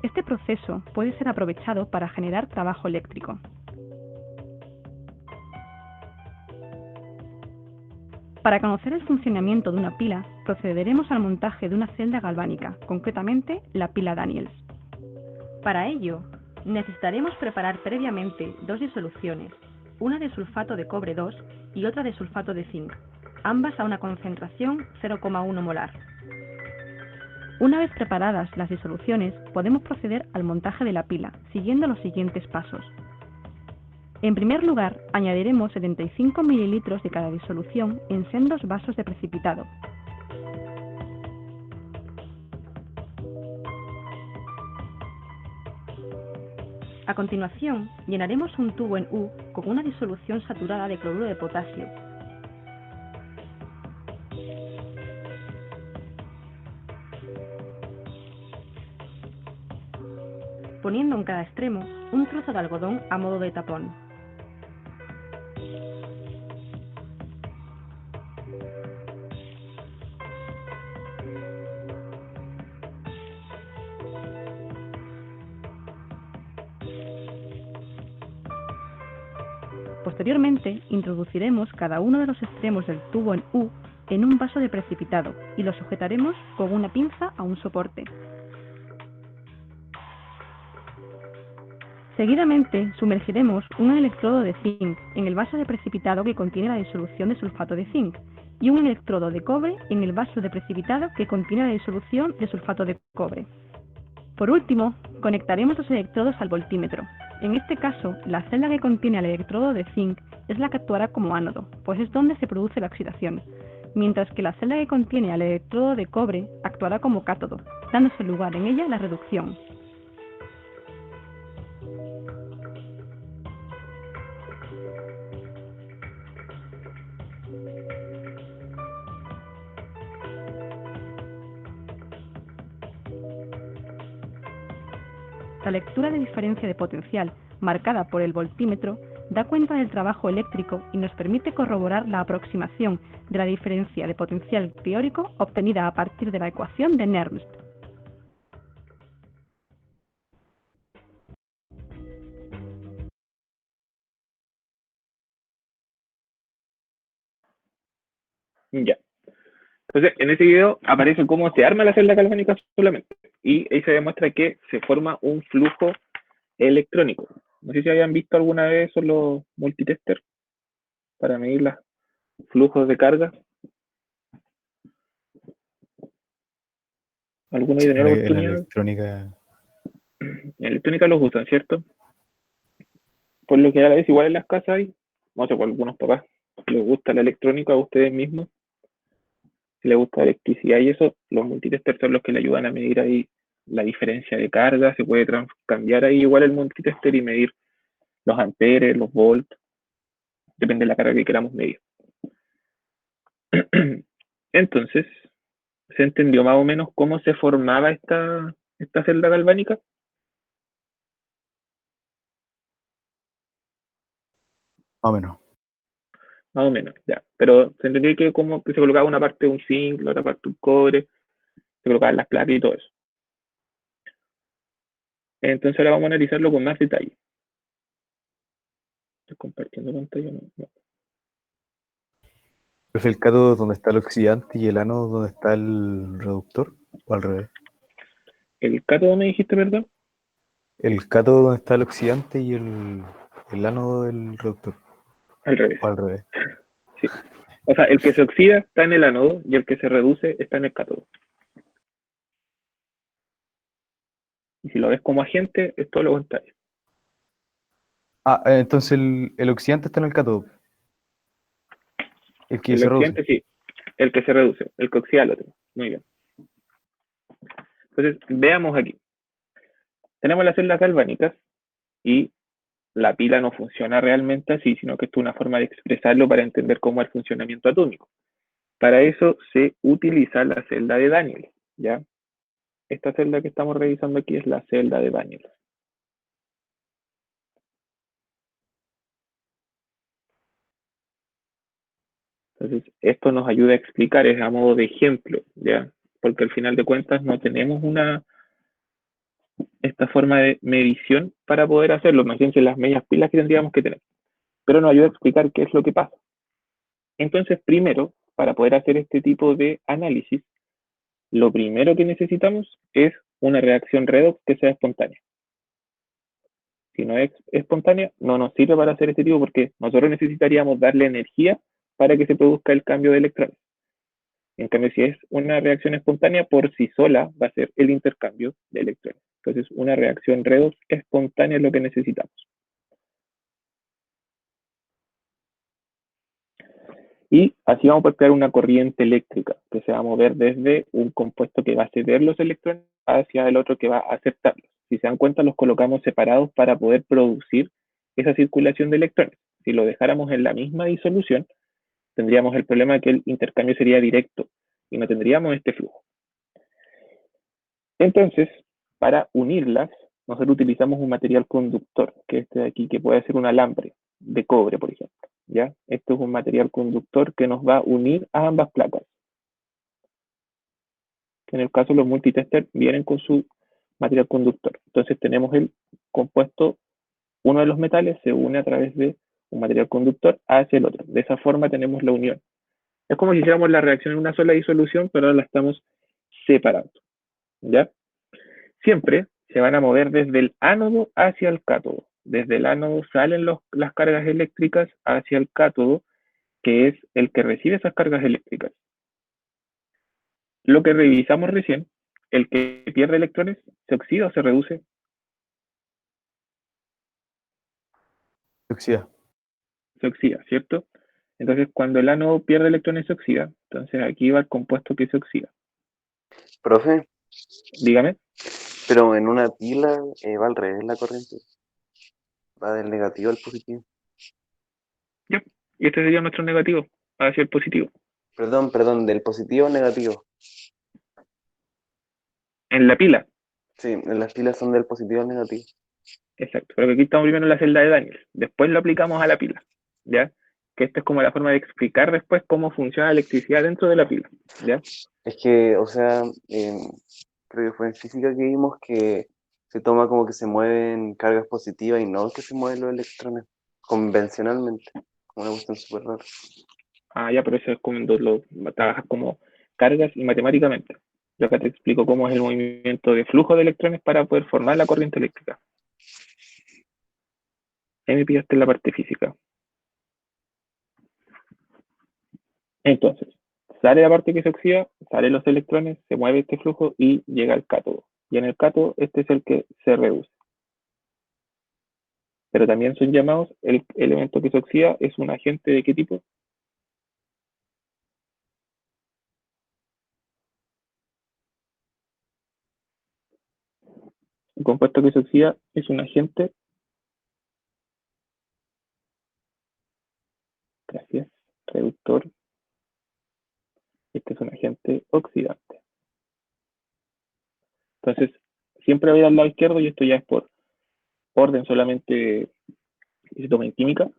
Este proceso puede ser aprovechado para generar trabajo eléctrico. Para conocer el funcionamiento de una pila, procederemos al montaje de una celda galvánica, concretamente la pila Daniels. Para ello, necesitaremos preparar previamente dos disoluciones, una de sulfato de cobre 2 y otra de sulfato de zinc, ambas a una concentración 0,1 molar. Una vez preparadas las disoluciones, podemos proceder al montaje de la pila, siguiendo los siguientes pasos. En primer lugar, añadiremos 75 ml de cada disolución en sendos vasos de precipitado. A continuación, llenaremos un tubo en U con una disolución saturada de cloruro de potasio. Poniendo en cada extremo un trozo de algodón a modo de tapón. Posteriormente, introduciremos cada uno de los extremos del tubo en U en un vaso de precipitado y lo sujetaremos con una pinza a un soporte. Seguidamente, sumergiremos un electrodo de zinc en el vaso de precipitado que contiene la disolución de sulfato de zinc y un electrodo de cobre en el vaso de precipitado que contiene la disolución de sulfato de cobre. Por último, conectaremos los electrodos al voltímetro. En este caso, la celda que contiene el electrodo de zinc es la que actuará como ánodo, pues es donde se produce la oxidación, mientras que la celda que contiene al electrodo de cobre actuará como cátodo, dándose lugar en ella la reducción. La lectura de diferencia de potencial, marcada por el voltímetro, da cuenta del trabajo eléctrico y nos permite corroborar la aproximación de la diferencia de potencial teórico obtenida a partir de la ecuación de Nernst. Ya. Entonces, en ese video aparece cómo se arma la celda galvánica solamente. Y ahí se demuestra que se forma un flujo electrónico. No sé si hayan visto alguna vez esos los multitester para medir los flujos de carga. ¿Alguno ha tenido la En oportunidad? electrónica. En electrónica los usan, ¿cierto? Por lo que a la vez igual en las casas hay, no sé, por algunos papás les gusta la electrónica a ustedes mismos, si les gusta la electricidad y eso, los multitesters son los que le ayudan a medir ahí la diferencia de carga, se puede cambiar ahí igual el multitester y medir los amperes, los volts, depende de la carga que queramos medir. Entonces, ¿se entendió más o menos cómo se formaba esta celda galvánica? Más o menos. Más o menos, ya. Pero se entendió que como que se colocaba una parte de un zinc, la otra parte un cobre, se colocaban las placas y todo eso. Entonces ahora vamos a analizarlo con más detalle. Estoy compartiendo pantalla, no. ¿Es el cátodo donde está el oxidante y el ánodo donde está el reductor? ¿O al revés? ¿El cátodo me dijiste, verdad? El cátodo donde está el oxidante y el ánodo del reductor. Al revés. O al revés. Sí. O sea, el que se oxida está en el ánodo y el que se reduce está en el cátodo. Y si lo ves como agente, es todo lo contrario. Ah, entonces el oxidante está en el cátodo. El que El se reduce. oxidante sí, el que se reduce, el que oxida al otro. Muy bien. Entonces, veamos aquí. Tenemos las celdas galvánicas y la pila no funciona realmente así, sino que esto es una forma de expresarlo para entender cómo es el funcionamiento atómico. Para eso se utiliza la celda de Daniels, ¿ya? Esta celda que estamos revisando aquí es la celda de Daniels. Entonces, esto nos ayuda a explicar, es a modo de ejemplo, ¿ya? Porque al final de cuentas no tenemos esta forma de medición para poder hacerlo, imagínense las medias pilas que tendríamos que tener. Pero nos ayuda a explicar qué es lo que pasa. Entonces, primero, para poder hacer este tipo de análisis, lo primero que necesitamos es una reacción redox que sea espontánea. Si no es espontánea, no nos sirve para hacer este tipo porque nosotros necesitaríamos darle energía para que se produzca el cambio de electrones. En cambio, si es una reacción espontánea, por sí sola va a ser el intercambio de electrones. Entonces, una reacción redox espontánea es lo que necesitamos. Y así vamos a poder crear una corriente eléctrica que se va a mover desde un compuesto que va a ceder los electrones hacia el otro que va a aceptarlos. Si se dan cuenta, los colocamos separados para poder producir esa circulación de electrones. Si lo dejáramos en la misma disolución, tendríamos el problema de que el intercambio sería directo y no tendríamos este flujo. Entonces, para unirlas, nosotros utilizamos un material conductor, que es este de aquí, que puede ser un alambre de cobre, por ejemplo. ¿Ya? Esto es un material conductor que nos va a unir a ambas placas. En el caso de los multitesters vienen con su material conductor. Entonces tenemos el compuesto, uno de los metales se une a través de un material conductor hacia el otro. De esa forma tenemos la unión. Es como si hiciéramos la reacción en una sola disolución, pero ahora la estamos separando. ¿Ya? Siempre se van a mover desde el ánodo hacia el cátodo. Desde el ánodo salen las cargas eléctricas hacia el cátodo, que es el que recibe esas cargas eléctricas. Lo que revisamos recién, el que pierde electrones, ¿se oxida o se reduce? Se oxida. Se oxida, ¿cierto? Entonces, cuando el ánodo pierde electrones, se oxida. Entonces, aquí va el compuesto que se oxida. Profe, Dígame. pero en una pila va al revés la corriente. Va del negativo al positivo. Ya. Y este sería nuestro negativo hacia el positivo. Perdón, del positivo al negativo. En la pila. Sí, en las pilas son del positivo al negativo. Exacto. Pero que aquí estamos primero en la celda de Daniels. Después lo aplicamos a la pila. ¿Ya? Que esta es como la forma de explicar después cómo funciona la electricidad dentro de la pila. ¿Ya? Es que, o sea, creo que fue en física que vimos que se toma como que se mueven cargas positivas y no que se mueven los electrones convencionalmente. Como una cuestión súper rara. Ah, ya, pero eso es cuando lo trabajas como cargas y matemáticamente. Yo acá te explico cómo es el movimiento de flujo de electrones para poder formar la corriente eléctrica. Ahí me pillaste en la parte física. Entonces, sale la parte que se oxida, salen los electrones, se mueve este flujo y llega al cátodo. Y en el cátodo, este es el que se reduce. Pero también son llamados, el elemento que se oxida es un agente de qué tipo? Un compuesto que se oxida es un agente, gracias, reductor. Este es un agente oxidante. Entonces, siempre voy al lado izquierdo y esto ya es por orden solamente, si se toma en química.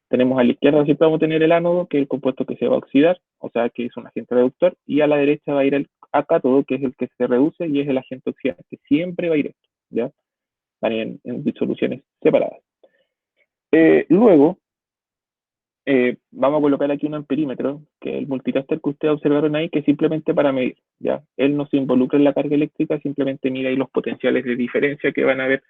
Tenemos a la izquierda siempre vamos a tener el ánodo, que es el compuesto que se va a oxidar, o sea que es un agente reductor, y a la derecha va a ir el cátodo, que es el que se reduce y es el agente oxidante. Siempre va a ir esto, ¿ya? Van en disoluciones separadas. Luego, vamos a colocar aquí un amperímetro, que es el multicaster que ustedes observaron ahí, que es simplemente para medir, ¿ya? Él no se involucra en la carga eléctrica, simplemente mide ahí los potenciales de diferencia que van a haber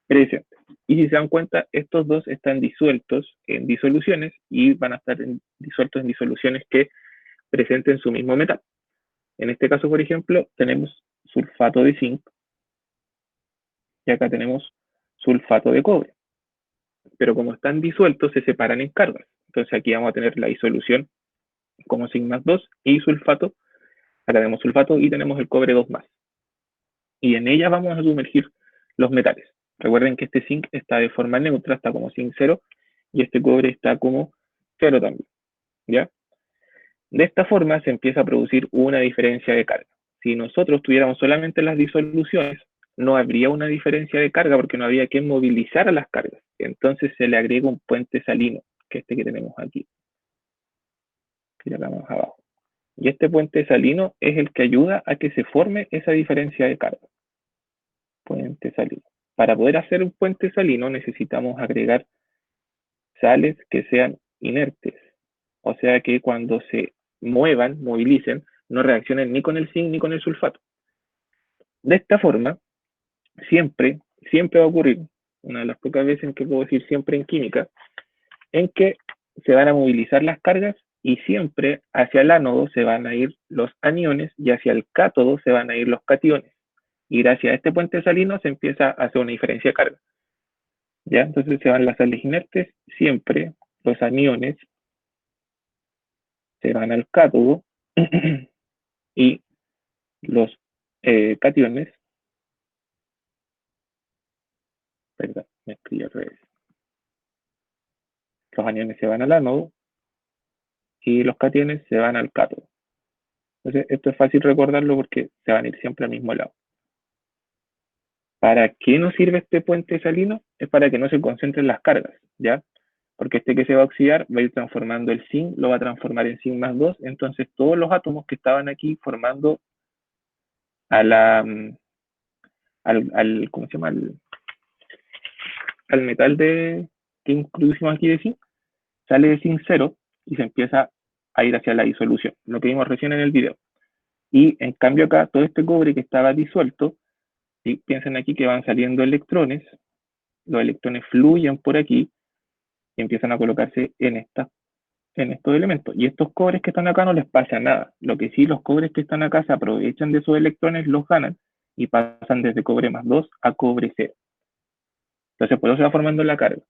presentes. Y si se dan cuenta, estos dos están disueltos en disoluciones y van a estar disueltos en disoluciones que presenten su mismo metal. En este caso, por ejemplo, tenemos sulfato de zinc y acá tenemos sulfato de cobre. Pero como están disueltos, se separan en cargas. Entonces aquí vamos a tener la disolución como zinc más 2 y sulfato. Acá tenemos sulfato y tenemos el cobre 2 más. Y en ella vamos a sumergir los metales. Recuerden que este zinc está de forma neutra, está como zinc 0, y este cobre está como 0 también, ¿ya? De esta forma se empieza a producir una diferencia de carga. Si nosotros tuviéramos solamente las disoluciones, no habría una diferencia de carga porque no habría que movilizar a las cargas. Entonces se le agrega un puente salino, que es este que tenemos aquí. Mira acá más abajo. Y este puente salino es el que ayuda a que se forme esa diferencia de carga. Puente salino. Para poder hacer un puente salino necesitamos agregar sales que sean inertes. O sea que cuando se muevan, movilicen, no reaccionen ni con el zinc ni con el sulfato. De esta forma, siempre va a ocurrir, una de las pocas veces en que puedo decir siempre en química, en que se van a movilizar las cargas y siempre hacia el ánodo se van a ir los aniones y hacia el cátodo se van a ir los cationes. Y gracias a este puente salino se empieza a hacer una diferencia de carga. ¿Ya? Entonces se van las sales inertes, siempre los aniones se van al cátodo y los cationes, perdón, me escribí al revés. Los aniones se van al ánodo y los cationes se van al cátodo. Entonces, esto es fácil recordarlo porque se van a ir siempre al mismo lado. ¿Para qué nos sirve este puente salino? Es para que no se concentren las cargas, ¿ya? Porque este que se va a oxidar va a ir transformando el zinc, lo va a transformar en zinc más 2, entonces todos los átomos que estaban aquí formando a la, ¿cómo se llama? Al metal que incluimos aquí de zinc, sale de zinc 0 y se empieza a ir hacia la disolución, lo que vimos recién en el video. Y en cambio acá, todo este cobre que estaba disuelto, y piensen aquí que van saliendo electrones, los electrones fluyen por aquí y empiezan a colocarse en estos elementos. Y estos cobres que están acá no les pasa nada. Lo que sí, los cobres que están acá se aprovechan de esos electrones, los ganan y pasan desde cobre más 2 a cobre 0. Entonces, por eso se va formando la carga.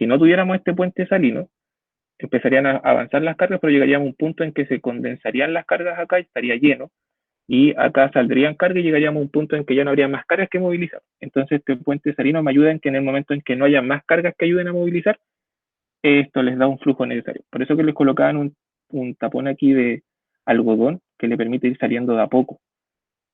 Si no tuviéramos este puente salino, empezarían a avanzar las cargas, pero llegaríamos a un punto en que se condensarían las cargas acá y estaría lleno, y acá saldrían cargas y llegaríamos a un punto en que ya no habría más cargas que movilizar. Entonces este puente salino me ayuda en que en el momento en que no haya más cargas que ayuden a movilizar, esto les da un flujo necesario. Por eso que les colocaban un tapón aquí de algodón que le permite ir saliendo de a poco.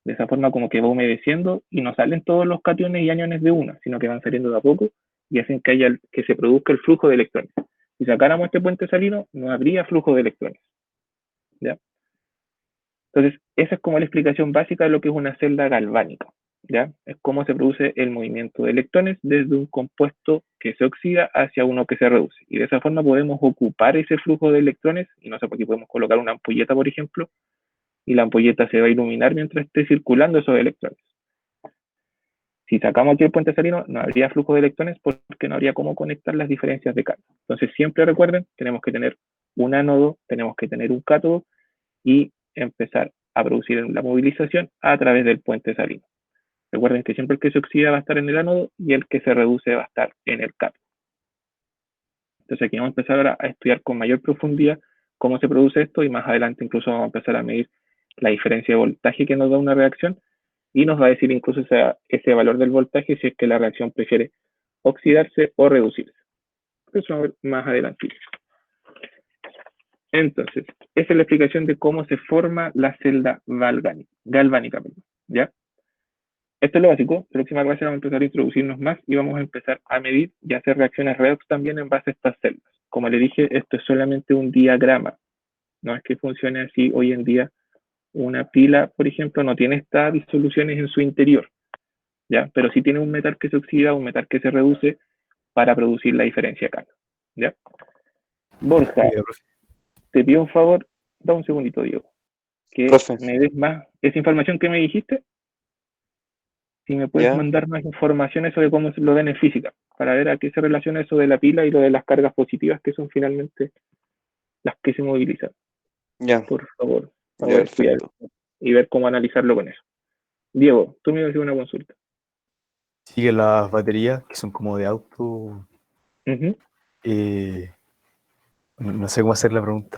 De esa forma como que va humedeciendo y no salen todos los cationes y aniones de una, sino que van saliendo de a poco y hacen que se produzca el flujo de electrones. Si sacáramos este puente salino, no habría flujo de electrones. ¿Ya? Entonces, esa es como la explicación básica de lo que es una celda galvánica. ¿Ya? Es cómo se produce el movimiento de electrones desde un compuesto que se oxida hacia uno que se reduce. Y de esa forma podemos ocupar ese flujo de electrones, y no sé, por aquí podemos colocar una ampolleta, por ejemplo, y la ampolleta se va a iluminar mientras esté circulando esos electrones. Si sacamos aquí el puente salino, no habría flujo de electrones porque no habría cómo conectar las diferencias de carga. Entonces, siempre recuerden, tenemos que tener un ánodo, tenemos que tener un cátodo y empezar a producir la movilización a través del puente salino. Recuerden que siempre el que se oxida va a estar en el ánodo y el que se reduce va a estar en el cátodo. Entonces, aquí vamos a empezar ahora a estudiar con mayor profundidad cómo se produce esto y más adelante incluso vamos a empezar a medir la diferencia de voltaje que nos da una reacción y nos va a decir incluso ese valor del voltaje si es que la reacción prefiere oxidarse o reducirse. Eso vamos a ver más adelante. Entonces, esa es la explicación de cómo se forma la celda galvánica, ¿ya? Esto es lo básico. La próxima clase vamos a empezar a introducirnos más y vamos a empezar a medir y a hacer reacciones redox también en base a estas celdas. Como le dije, esto es solamente un diagrama. No es que funcione así hoy en día. Una pila, por ejemplo, no tiene estas disoluciones en su interior, ¿ya? Pero sí tiene un metal que se oxida, un metal que se reduce para producir la diferencia acá, ¿ya? Borja, te pido un favor, da un segundito, Diego, que Profe. me des más esa información que me dijiste. Si me puedes ¿Ya? mandar más información sobre cómo lo ven en física, para ver a qué se relaciona eso de la pila y lo de las cargas positivas, que son finalmente las que se movilizan. Ya, Por favor, ya, para poder estudiar perfecto. y ver cómo analizarlo con eso. Diego, tú me ibas a hacer una consulta. Sí, que las baterías, que son como de auto, eh, no sé cómo hacer la pregunta,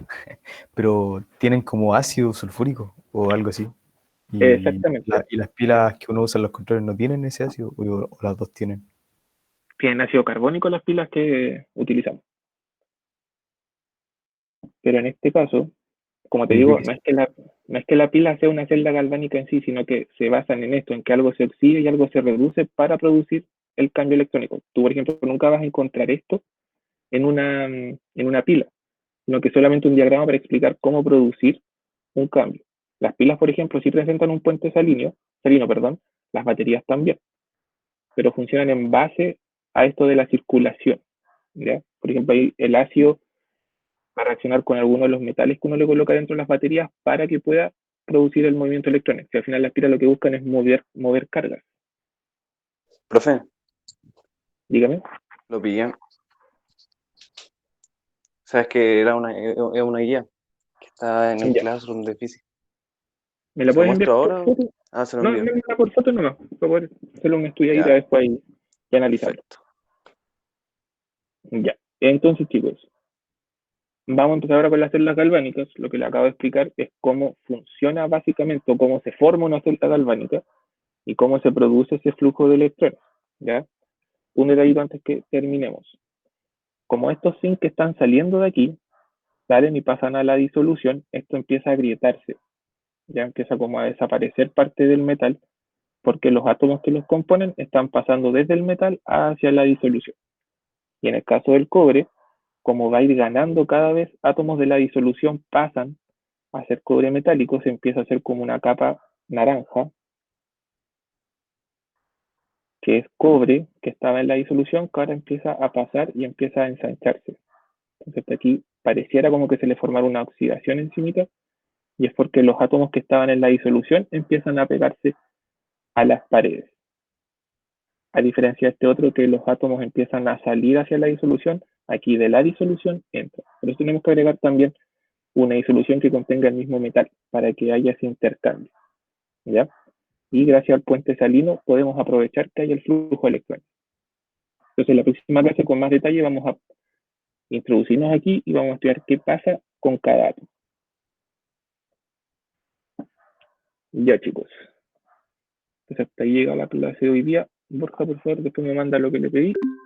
pero tienen como ácido sulfúrico o algo así. Exactamente. Y las pilas que uno usa en los controles no tienen ese ácido, o las dos tienen. Tienen ácido carbónico las pilas que utilizamos. Pero en este caso, como te digo, no es que la pila sea una celda galvánica en sí, sino que se basan en esto, en que algo se oxida y algo se reduce para producir el cambio electrónico. Tú, por ejemplo, nunca vas a encontrar esto en una pila, sino que solamente un diagrama para explicar cómo producir un cambio. Las pilas, por ejemplo, sí presentan un puente salino, las baterías también, pero funcionan en base a esto de la circulación, ¿ya? Por ejemplo, ahí el ácido va a reaccionar con alguno de los metales que uno le coloca dentro de las baterías para que pueda producir el movimiento electrónico. Que al final las pilas lo que buscan es mover cargas. Profe, Dígame. lo pillé. Sabes que es una guía que está en el Ya. Classroom de física. ¿Me la ¿Se lo puedes enviar muestro por ahora? foto? Ah, se lo No, envío. no, por foto nomás, para poder hacerlo un estudiadito Ya, después y analizarlo. perfecto. Ya. Entonces, chicos, vamos a empezar ahora con las celdas galvánicas. Lo que le acabo de explicar es cómo funciona básicamente, o cómo se forma una celda galvánica y cómo se produce ese flujo de electrones. ¿Ya? Un detallito antes que terminemos. Como estos zinc que están saliendo de aquí, salen y pasan a la disolución, esto empieza a agrietarse. Ya empieza como a desaparecer parte del metal, porque los átomos que los componen están pasando desde el metal hacia la disolución. Y en el caso del cobre, como va a ir ganando cada vez átomos de la disolución, pasan a ser cobre metálico, se empieza a hacer como una capa naranja, que es cobre, que estaba en la disolución, que ahora empieza a pasar y empieza a ensancharse. Entonces aquí pareciera como que se le formara una oxidación encimita, y es porque los átomos que estaban en la disolución empiezan a pegarse a las paredes. A diferencia de este otro, que los átomos empiezan a salir hacia la disolución, aquí de la disolución entra. Por eso tenemos que agregar también una disolución que contenga el mismo metal, para que haya ese intercambio, ¿ya? Y gracias al puente salino podemos aprovechar que haya el flujo electrónico. Entonces, la próxima clase con más detalle vamos a introducirnos aquí y vamos a estudiar qué pasa con cada átomo. Ya, chicos. Entonces, hasta ahí llega la clase de hoy día. Borja, por favor, después me manda lo que le pedí.